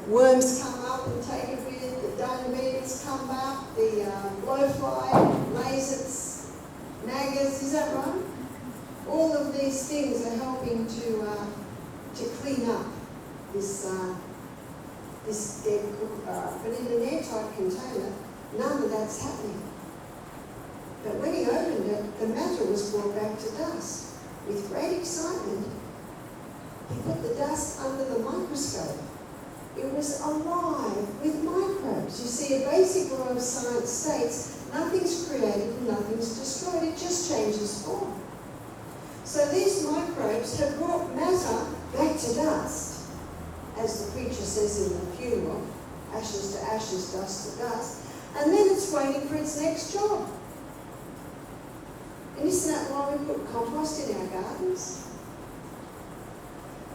S1: worms come up and take a bit, the dung beetles come up, the blowfly lays its naggers, is that right? All of these things are helping to clean up this dead kookaburra. But in an airtight container, none of that's happening. But when he opened it, the matter was brought back to dust. With great excitement, he put the dust under the microscope. It was alive with microbes. You see, a basic law of science states nothing's created and nothing's destroyed. It just changes form. So these microbes have brought matter back to dust, as the preacher says in the funeral. ashes to ashes, dust to dust, and then it's waiting for its next job. And isn't that why we put compost in our gardens?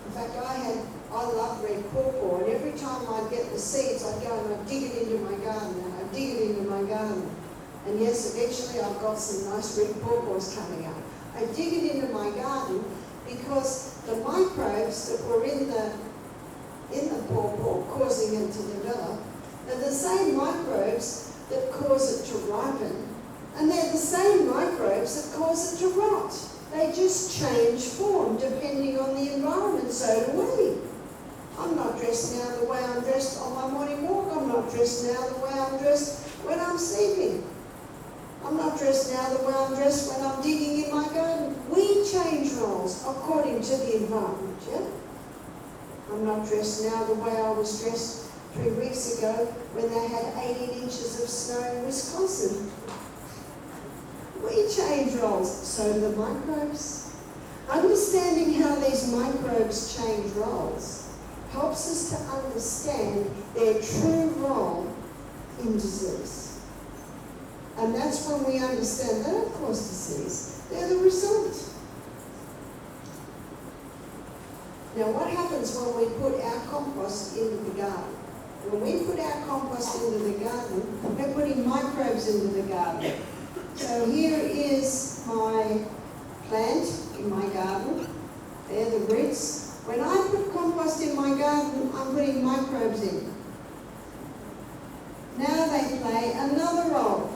S1: In fact, I love red pawpaw, and every time I'd get the seeds, I'd go and I'd dig it into my garden, and I'd dig it into my garden. And yes, eventually I've got some nice red pawpaws coming up. I dig it into my garden because the microbes that were in the pawpaw causing it to develop are the same microbes that cause it to ripen, and they're the same microbes that cause it to rot. They just change form depending on the environment, so do we. I'm not dressed now the way I'm dressed on my morning walk. I'm not dressed now the way I'm dressed when I'm sleeping. I'm not dressed now the way I'm dressed when I'm digging in my garden. We change roles according to the environment, yeah? I'm not dressed now the way I was dressed 3 weeks ago when they had 18 inches of snow in Wisconsin. We change roles, so do the microbes. Understanding how these microbes change roles helps us to understand their true role in disease. And that's when we understand they don't cause disease, they're the result. Now what happens when we put our compost into the garden? When we put our compost into the garden, we're putting microbes into the garden. So here is my plant in my garden. They're the roots. When I put compost in my garden, I'm putting microbes in. Now they play another role.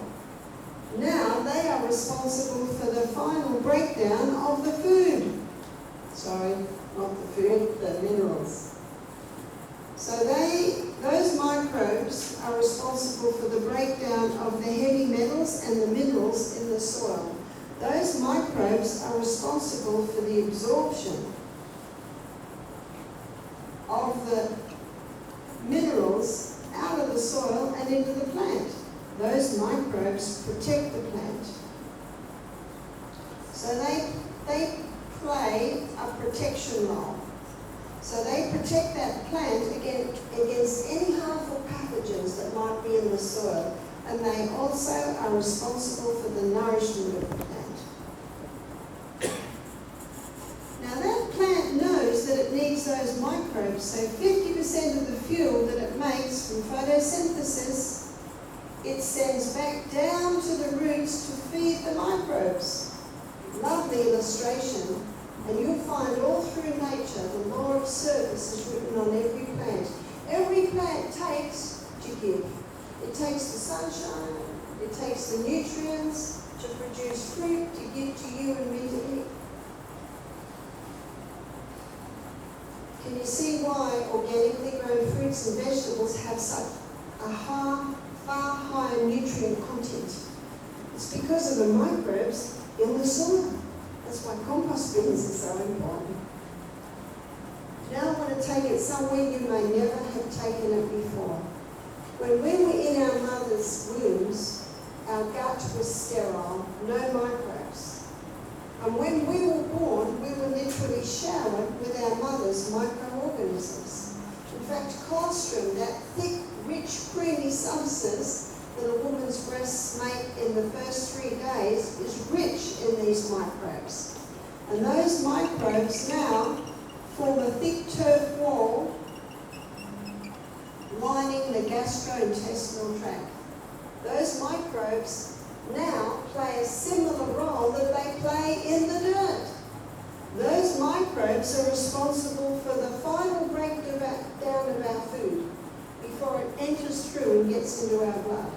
S1: Now they are responsible for the final breakdown of the food. Sorry, not the food, the minerals. So those microbes are responsible for the breakdown of the heavy metals and the minerals in the soil. Those microbes are responsible for the absorption of the minerals out of the soil and into the plant. Those microbes protect the plant. So they play a protection role. So they protect that plant against any harmful pathogens that might be in the soil, and they also are responsible for the nourishment of the plant. Now that plant knows that it needs those microbes, so 50% of the fuel that it makes from photosynthesis, it sends back down to the roots to feed the microbes. Lovely illustration. And you'll find all through nature the law of service is written on every plant. Every plant takes to give. It takes the sunshine, it takes the nutrients to produce fruit to give to you and me to eat. Can you see why organically grown fruits and vegetables have such a far higher nutrient content? It's because of the microbes in the soil. That's why compost bins are so important. Now I want to take it somewhere you may never have taken it before. When we were in our mother's wombs, our gut was sterile, no microbes. And when we were born, we were literally showered with our mother's microorganisms. In fact, colostrum, that thick, rich, creamy substance that a woman's breasts make in the first 3 days is rich in these microbes. And those microbes now form a thick turf wall lining the gastrointestinal tract. Those microbes now play a similar role that they play in the dirt. Those microbes are responsible for the final breakdown of our food before it enters through and gets into our blood.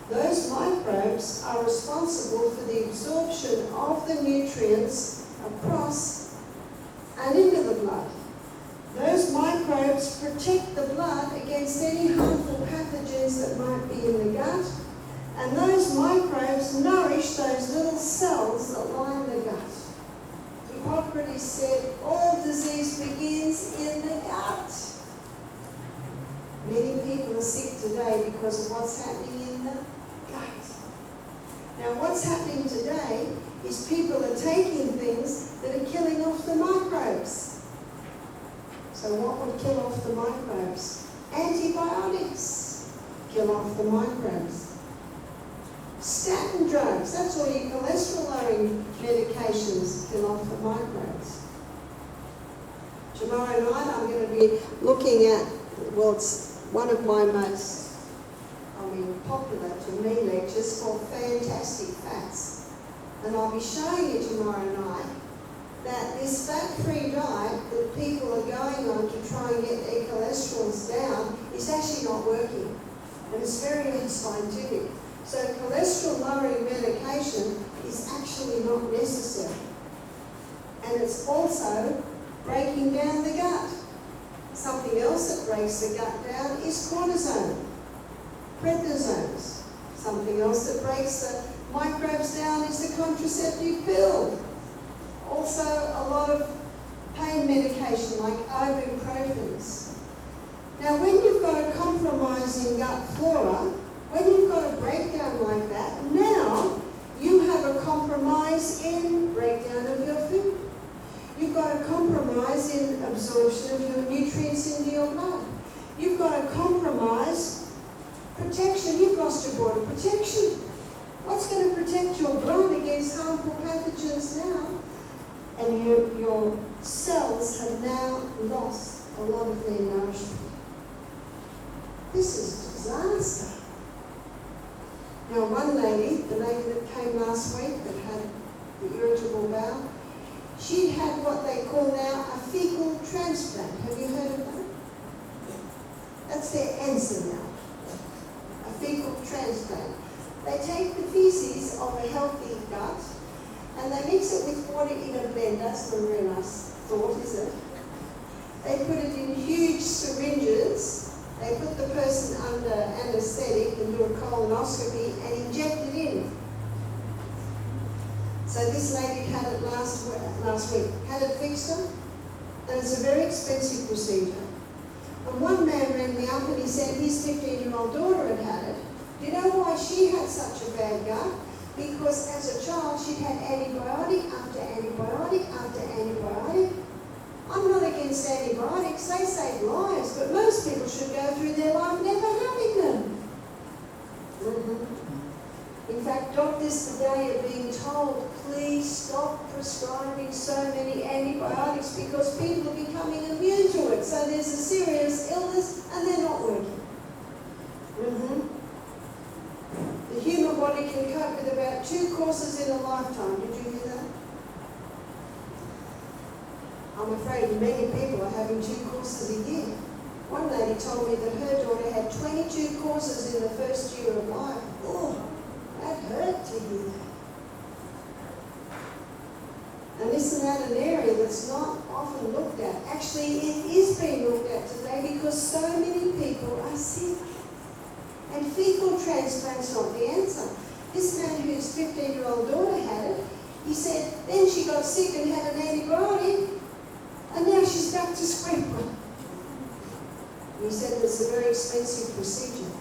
S1: Those microbes are responsible for the absorption of the nutrients across and into the blood. Those microbes protect the blood against any harmful pathogens that might be in the gut, and those microbes nourish those little cells that line the gut. Hippocrates said, all disease begins in the gut. Many people are sick today because of what's happening in the gut. Now what's happening today is people are taking things that are killing off the microbes. So what would kill off the microbes? Antibiotics. kill off the microbes. Statin drugs, that's all your cholesterol-lowering medications, kill off the microbes. Tomorrow night I'm going to be looking at, well, it's one of my most, popular to me lectures called Fantastic Fats. And I'll be showing you tomorrow night that this fat-free diet that people are going on to try and get their cholesterols down is actually not working. And it's very unscientific. So cholesterol-lowering medication is actually not necessary. And it's also breaking down the gut. Something else that breaks the gut down is cortisone, prednisones. Something else that breaks the microbes down is the contraceptive pill. Also a lot of pain medication like ibuprofens. Now when you've got a compromising gut flora, when you've got a breakdown like that, now you have a compromise in breakdown of your food. You've got a compromise in absorption of your nutrients into your blood. You've got a compromise protection. You've lost your border protection. What's going to protect your blood against harmful pathogens now? And your cells have now lost a lot of their nourishment. This is a disaster. Now one lady, the lady that came last week that had the irritable bowel, she had what they call now a fecal transplant. Have you heard of that? That's their answer now. A fecal transplant. They take the feces of a healthy gut and they mix it with water in a blender. That's not a very nice thought, is it? They put it in huge syringes. They put the person under anaesthetic and do a colonoscopy and inject it in. So this lady had it last week, had it fixed up, and it's a very expensive procedure. And one man rang me up and he said his 15-year-old daughter had it. Do you know why she had such a bad gut? Because as a child she'd had antibiotic after antibiotic after antibiotic. I'm not against antibiotics, they save lives, but most people should go through their life never having them. In fact, doctors today are being told, please stop prescribing so many antibiotics because people are becoming immune to it. So there's a serious illness and they're not working. The human body can cope with about 2 courses in a lifetime. Did you hear that? I'm afraid many people are having 2 courses a year. One lady told me that her daughter had 22 courses in the first year of life. Oh, that hurt to hear that. And isn't that an area that's not often looked at? Actually, it is being looked at today because so many people are sick. And fecal transplant's not the answer. This man whose 15-year-old daughter had it, he said, then she got sick and had an antibiotic, and now she's back to square one. He said it's a very expensive procedure.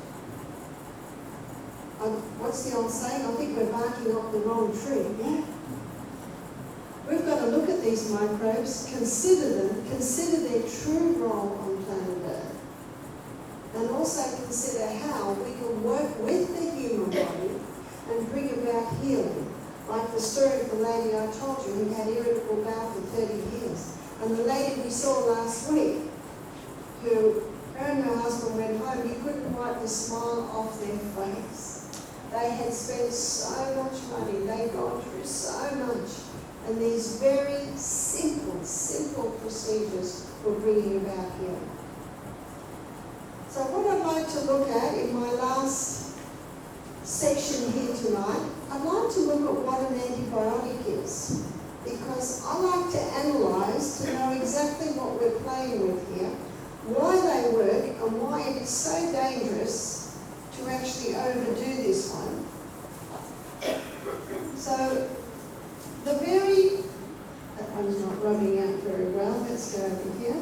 S1: What's the old saying? I think we're barking up the wrong tree, yeah? We've got to look at these microbes, consider them, consider their true role on planet Earth, and also consider how we can work with the human body and bring about healing. Like the story of the lady I told you who had irritable bowel for 30 years. And the lady we saw last week, who her and her husband went home, you couldn't wipe the smile off their face. They had spent so much money, they'd gone through so much. And these very simple procedures were bringing about healing. So what I'd like to look at in my last section here tonight, I'd like to look at what an antibiotic is. Because I like to analyse to know exactly what we're playing with here, why they work, and why it is so dangerous to actually overdo this one. So, the very, that one's not rubbing out very well, let's go over here.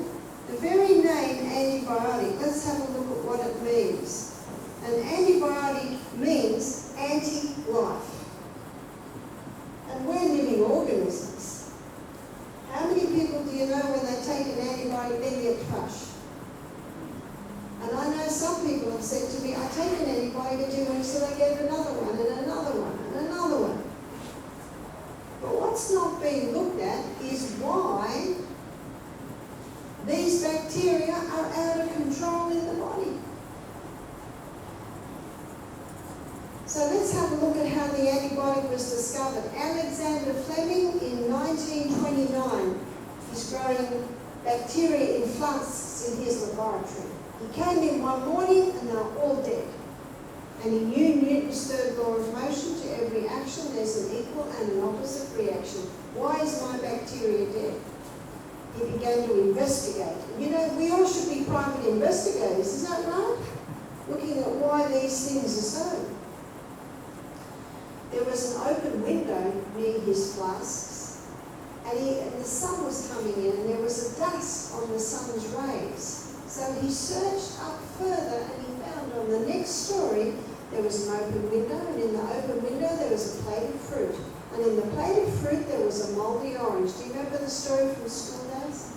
S1: The very name antibiotic, let's have a look at what it means. An antibiotic means anti-life. And we're living organisms. How many people do you know when they take an antibiotic they get thrush? And I know some people have said to me, I take an antibiotic for 2 weeks till I get another one and another one and another one. But what's not being looked at is why these bacteria are out of control in the body. So let's have a look at how the antibiotic was discovered. Alexander Fleming in 1929 is growing bacteria in flasks in his laboratory. He came in one morning and they were all dead. And he knew Newton's third law of motion: to every action there's an equal and an opposite reaction. Why is my bacteria dead? He began to investigate. You know, we all should be private investigators, is that right? Looking at why these things are so. There was an open window near his flasks, and the sun was coming in, and there was a dust on the sun's rays. So he searched up further, and he found on the next story there was an open window, and in the open window there was a plate of fruit. And in the plate of fruit there was a mouldy orange. Do you remember the story from school days?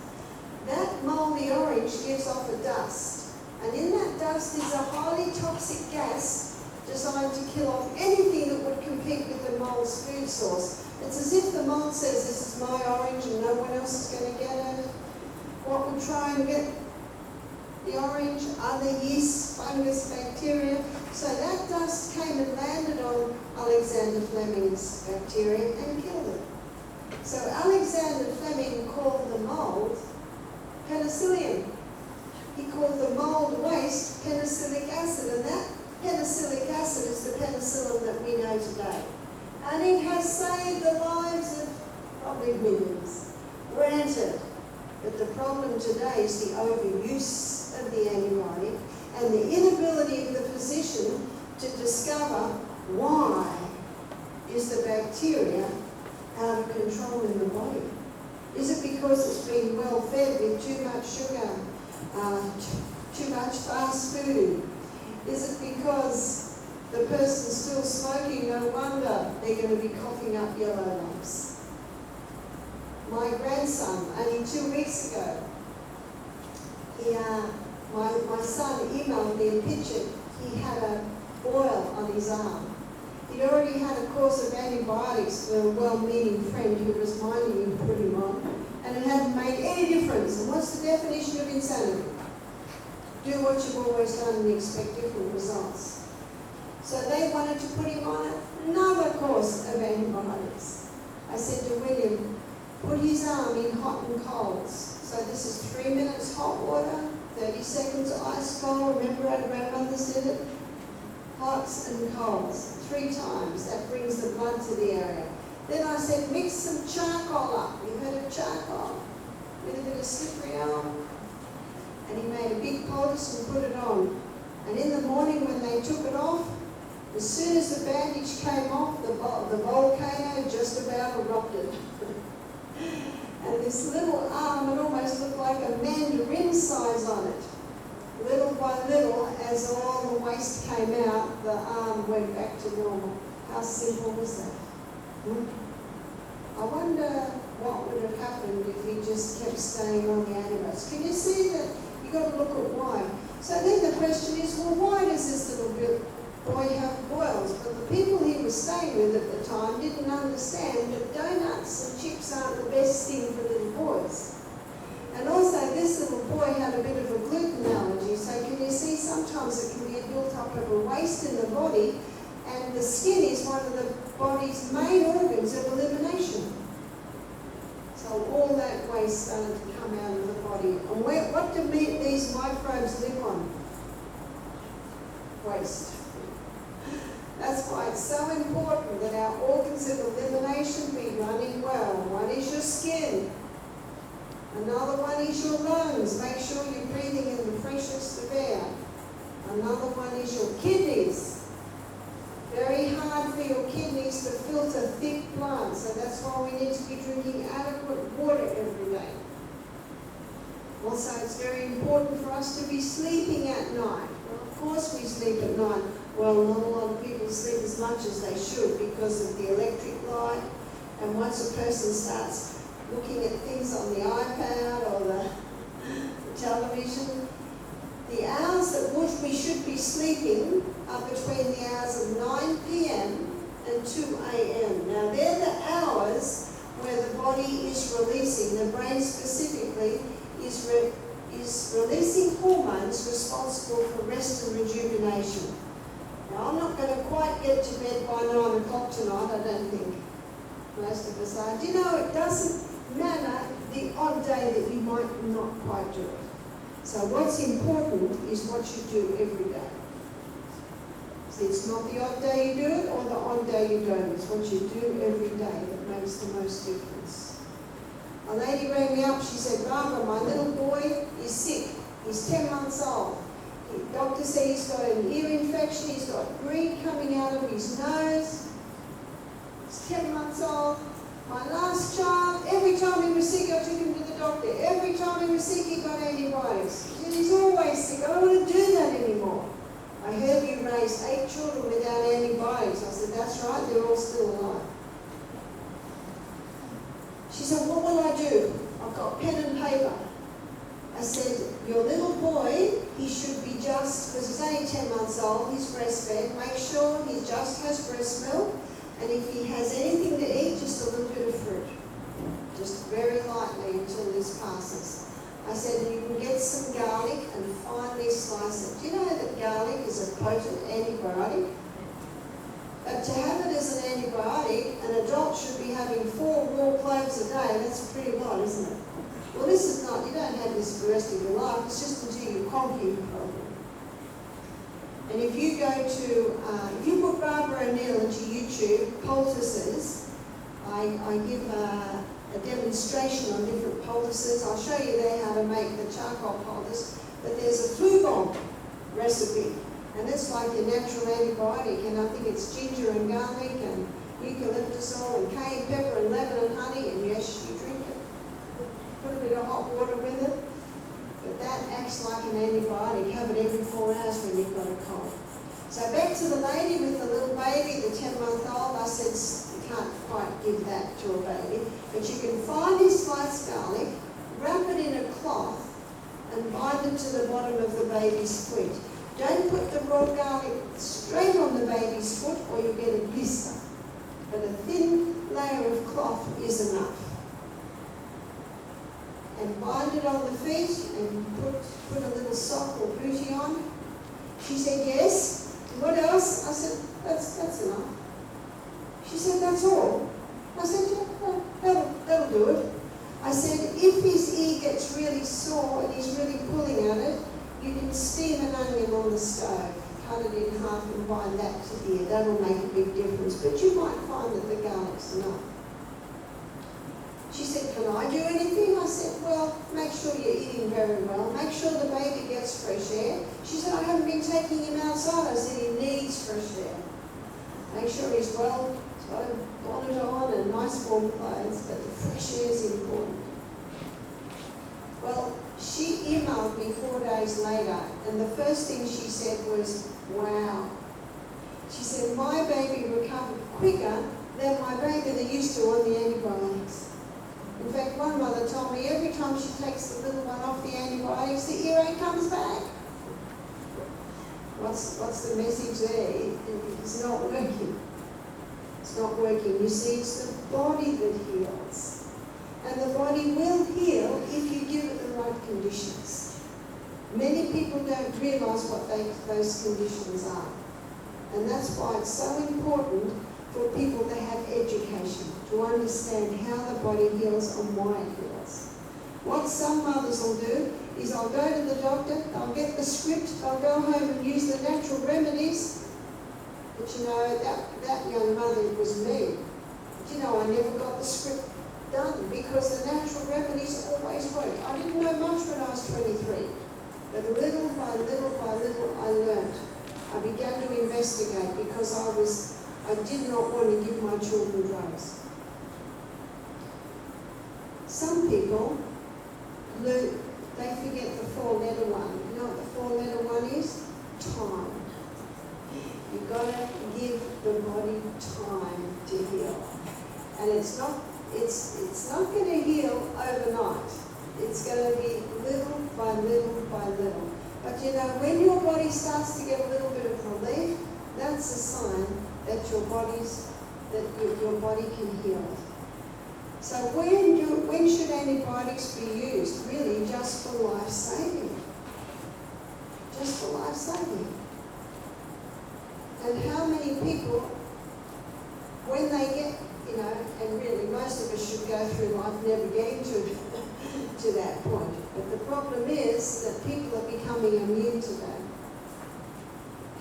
S1: That mouldy orange gives off a dust, and in that dust is a highly toxic gas designed to kill off anything that would compete with the mole's food source. It's as if the mole says, this is my orange and no one else is going to get it. What would try and get the orange? Other yeast, fungus, bacteria. So that dust came and landed on Alexander Fleming's bacteria and killed it. So Alexander Fleming called the mold penicillium. He called the mold waste penicillic acid, and that penicillic acid is the penicillin that we know today. And it has saved the lives of probably millions. Granted, but the problem today is the overuse of the antibiotic and the inability of the physician to discover why is the bacteria out of control in the body. Is it because it's been well fed with too much sugar, too much fast food? Is it because the person's still smoking? No wonder they're going to be coughing up yellow lumps. My grandson, only 2 weeks ago, my son emailed me a picture. He had a boil on his arm. He'd already had a course of antibiotics for a well-meaning friend who was minding him to put him on, and it hadn't made any difference. And what's the definition of insanity? Do what you've always done and expect different results. So they wanted to put him on another course of antibiotics. I said to William, put his arm in hot and colds. So this is 3 minutes hot water, 30 seconds ice cold. Remember our grandmothers did it? Hots and colds, 3 times. That brings the blood to the area. Then I said, mix some charcoal up. You heard of charcoal? With a bit of slippery elm. And he made a big poultice and put it on. And in the morning when they took it off, as soon as the bandage came off, the volcano just about erupted. And this little arm, it almost looked like a mandarin size on it. Little by little, as all the waste came out, the arm went back to normal. How simple was that? I wonder what would have happened if he just kept staying on the antibiotics. Can you see that? You've got to look at why. So then the question is, well, why does this little boy have boils? But the people he was staying with at the time didn't understand that donuts and chips aren't the best thing for little boys. And also this little boy had a bit of a gluten allergy, so can you see sometimes it can be a built-up of a waste in the body, and the skin is one of the body's main organs of elimination. So all that waste started to come out of the body. And what do these microbes live on? Waste. That's why it's so important that our organs of elimination be running well. One is your skin. Another one is your lungs. Make sure you're breathing in the freshest of air. Another one is your kidneys. Very hard for your kidneys to filter thick blood, so that's why we need to be drinking adequate water every day. Also, it's very important for us to be sleeping at night. Well, of course we sleep at night. Well, not a lot of people sleep as much as they should because of the electric light. And once a person starts looking at things on the iPad or the television, the hours that we should be sleeping are between the hours of 9 p.m. and 2 a.m. Now, they're the hours where the body is releasing, the brain specifically, is releasing hormones responsible for rest and rejuvenation. Now, I'm not going to quite get to bed by 9 o'clock tonight, I don't think most of us are. Do you know, it doesn't matter the odd day that you might not quite do it. So what's important is what you do every day. See, it's not the odd day you do it or the odd day you don't. It's what you do every day that makes the most difference. A lady rang me up. She said, Barbara, my little boy is sick. He's 10 months old. The doctor said he's got an ear infection. He's got green coming out of his nose. He's 10 months old. My last child, every time he was sick, I took him to the doctor. Every time he was sick, he got antibiotics. She said, he's always sick. I don't want to do that anymore. I heard you raised 8 children without antibiotics. I said, that's right, they're all still alive. She said, what will I do? I've got pen and paper. I said, your little boy, he should be just, because he's only 10 months old, he's breastfed. Make sure he just has breast milk. And if he has anything to eat, just a little bit of fruit. Just very lightly until this passes. I said, you can get some garlic and finely slice it. Do you know that garlic is a potent antibiotic? But to have it as an antibiotic, an adult should be having 4 raw cloves a day. That's pretty lot, isn't it? Well, this is not, you don't have this for the rest of your life. It's just until you conquer your problem. And if you go to, if you put Barbara O'Neill into YouTube, poultices, I give a demonstration on different poultices. I'll show you there how to make the charcoal poultice. But there's a flu bomb recipe, and it's like your natural antibiotic. And I think it's ginger and garlic and eucalyptus oil and cayenne pepper and lemon and honey, and yes, you drink it. Put a bit of hot water with it. But that acts like an antibiotic. Have it every 4 hours when you've got a cold. So back to the lady with the little baby, the 10-month-old, I said, you can't quite give that to a baby. But you can finely slice garlic, wrap it in a cloth, and bind it to the bottom of the baby's foot. Don't put the raw garlic straight on the baby's foot or you'll get a blister. But a thin layer of cloth is enough. And bind it on the feet and put a little sock or bootie on. She said, yes. What else? I said, that's enough. She said, that's all. I said, yeah, that'll do it. I said, if his ear gets really sore and he's really pulling at it, you can steam an onion on the stove, cut it in half and bind that to the ear. That'll make a big difference. But you might find that the garlic's enough. She said, can I do anything? I said, well, make sure you're eating very well. Make sure the baby gets fresh air. She said, I haven't been taking him outside. I said, he needs fresh air. Make sure he's got a bonnet on and nice warm clothes, but the fresh air is important. Well, she emailed me 4 days later, and the first thing she said was, wow. She said, my baby recovered quicker than my baby that used to on the antibiotics. In fact, one mother told me every time she takes the little one off the antibiotics, the earache comes back. What's the message there? It's not working. It's not working. You see, it's the body that heals. And the body will heal if you give it the right conditions. Many people don't realise what those conditions are. And that's why it's so important for people to have education, to understand how the body heals and why it heals. What some mothers will do is I'll go to the doctor, they'll get the script, they'll go home and use the natural remedies. But you know, that young mother was me. But you know, I never got the script done because the natural remedies always work. I didn't know much when I was 23, but little by little by little I learned. I began to investigate because I did not want to give my children drugs. Some people, they forget the 4-letter one. You know what the 4-letter one is? Time. You've got to give the body time to heal. And it's not going to heal overnight. It's going to be little by little by little. But But you know, when your body starts to get a little bit of relief, that's a sign that your body can heal. So when should antibiotics be used? Really, just for life-saving. Just for life-saving. And how many people, when they get, you know, and really most of us should go through life never getting to that point. But the problem is that people are becoming immune to that.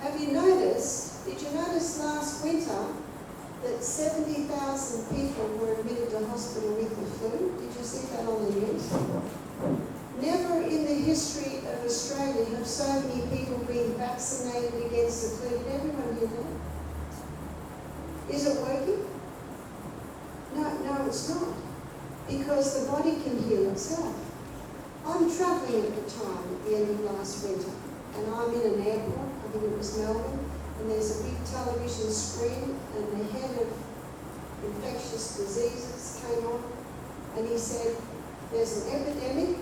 S1: Have you noticed, did you notice last winter that 70,000 people were admitted to hospital with the flu? Did you see that on the news? Never in the history of Australia have so many people been vaccinated against the flu. Did everyone hear that? Is it working? No, it's not. Because the body can heal itself. I'm travelling at the time, at the end of last winter, and I'm in an airport, I think it was Melbourne, and there's a big television screen, and the head of infectious diseases came on, and he said, there's an epidemic.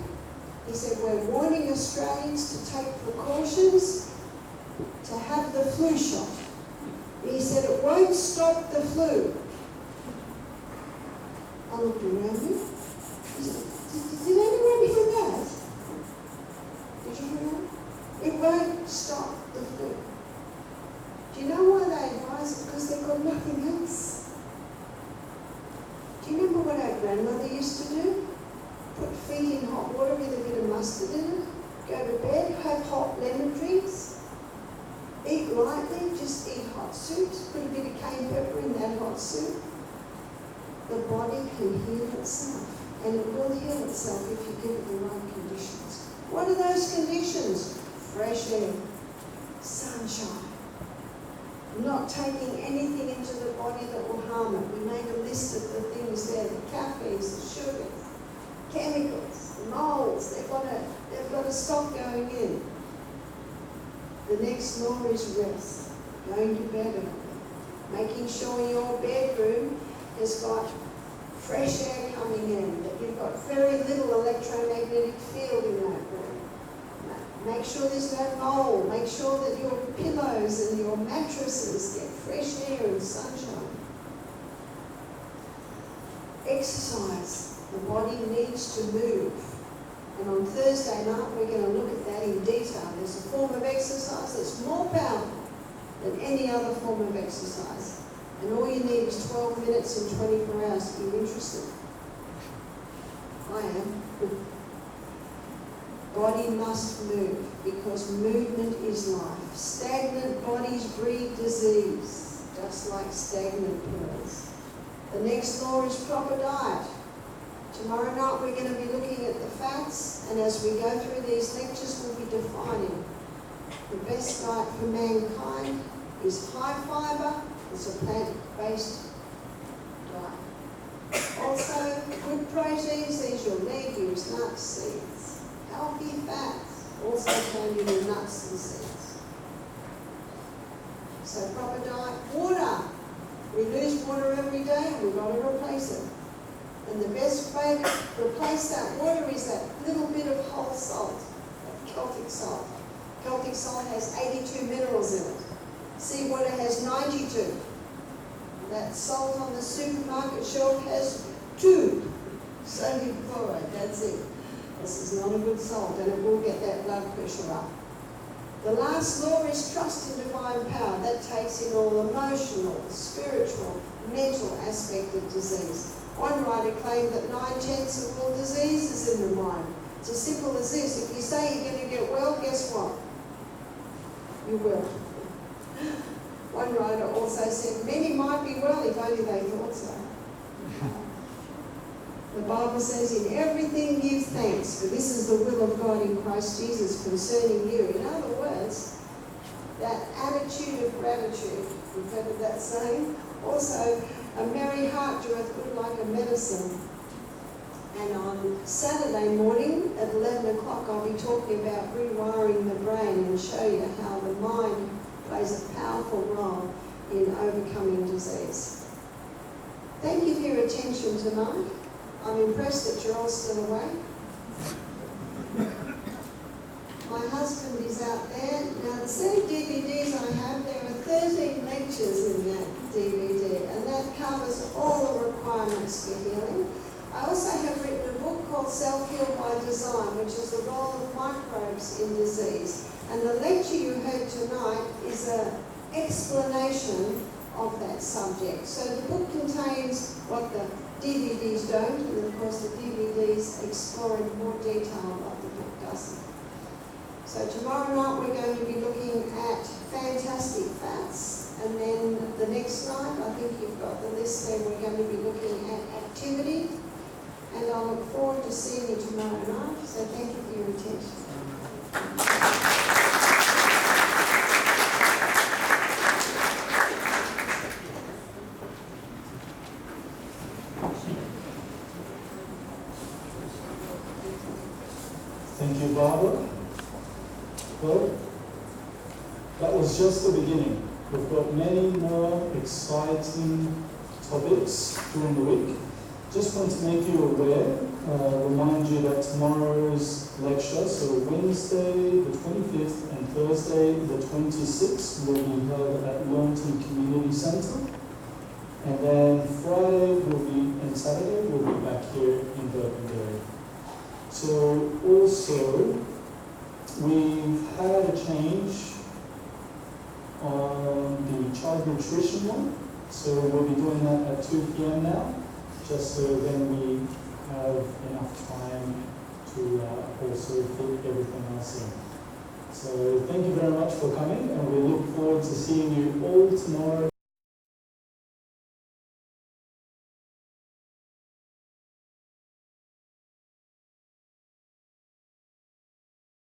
S1: He said, we're warning Australians to take precautions to have the flu shot. And he said, it won't stop the flu. I looked around me. Did anyone hear that? Did you hear that? It won't stop the flu. Do you know why they advise it? Because they've got nothing else. Do you remember what our grandmother used to do? Put feet in hot water with a bit of mustard in it, go to bed, have hot lemon drinks, eat lightly, just eat hot soups, put a bit of cayenne pepper in that hot soup. The body can heal itself, and it will heal itself if you give it the right conditions. What are those conditions? Fresh air, sunshine, not taking anything into the body that will harm it. We made a list of the things there, the caffeines, the sugars, chemicals, the molds, they've got to stop going in. The next law is rest, going to bed early, making sure your bedroom has got fresh air coming in, that you've got very little electromagnetic field in that room. Make sure there's no mold, make sure that your pillows and your mattresses get fresh air and sunshine. Exercise. The body needs to move. And on Thursday night, we're going to look at that in detail. There's a form of exercise that's more powerful than any other form of exercise. And all you need is 12 minutes and 24 hours. Are you interested? I am. Body must move, because movement is life. Stagnant bodies breed disease, just like stagnant pills. The next law is proper diet. Tomorrow night we're going to be looking at the fats, and as we go through these lectures we'll be defining the best diet for mankind is high fibre, it's a plant-based diet. Also, good proteins, these are your legumes, nuts, seeds. Healthy fats, also found in the nuts and seeds. So proper diet. Water. We lose water every day and we've got to replace it. And the best way to replace that water is that little bit of whole salt, Celtic salt. Celtic salt has 82 minerals in it. Seawater has 92. That salt on the supermarket shelf has 2 sodium chloride, that's it. This is not a good salt, and it will get that blood pressure up. The last law is trust in divine power. That takes in all emotional, spiritual, mental aspect of disease. One writer claimed that 9/10 of all disease is in the mind. It's as simple as this. If you say you're going to get well, guess what? You will. One writer also said, many might be well if only they thought so. The Bible says, in everything give thanks, for this is the will of God in Christ Jesus concerning you. In other words, that attitude of gratitude, you've heard of that saying? Also, a merry heart doeth good like a medicine. And on Saturday morning at 11 o'clock, I'll be talking about rewiring the brain and show you how the mind plays a powerful role in overcoming disease. Thank you for your attention tonight. I'm impressed that you're all still awake. My my husband is out there. Now, the set of DVDs I have, there are 13 lectures in that DVD, and that covers all the requirements for healing. I also have written a book called Self-Heal by Design, which is the role of microbes in disease. And the lecture you heard tonight is an explanation of that subject. So the book contains what the DVDs don't, and of course the DVDs explore in more detail what the book doesn't. So tomorrow night we're going to be looking at fantastic fats, and then the next night, I think you've got the list there, we're going to be looking at activity, and I look forward to seeing you tomorrow night, so thank you for your attention.
S3: Thank you, Barbara. Well, that was just the beginning. We've got many more exciting topics during the week. Just want to make you aware, remind you that tomorrow's lecture, so Wednesday the 25th and Thursday the 26th, will be held at Launton Community Centre. And then Friday and Saturday will be back here in Burpengary. So also, we've had a change on the child nutrition one. So we'll be doing that at 2 p.m. now, just so then we have enough time to also fit everything else in. So thank you very much for coming, and we look forward to seeing you all tomorrow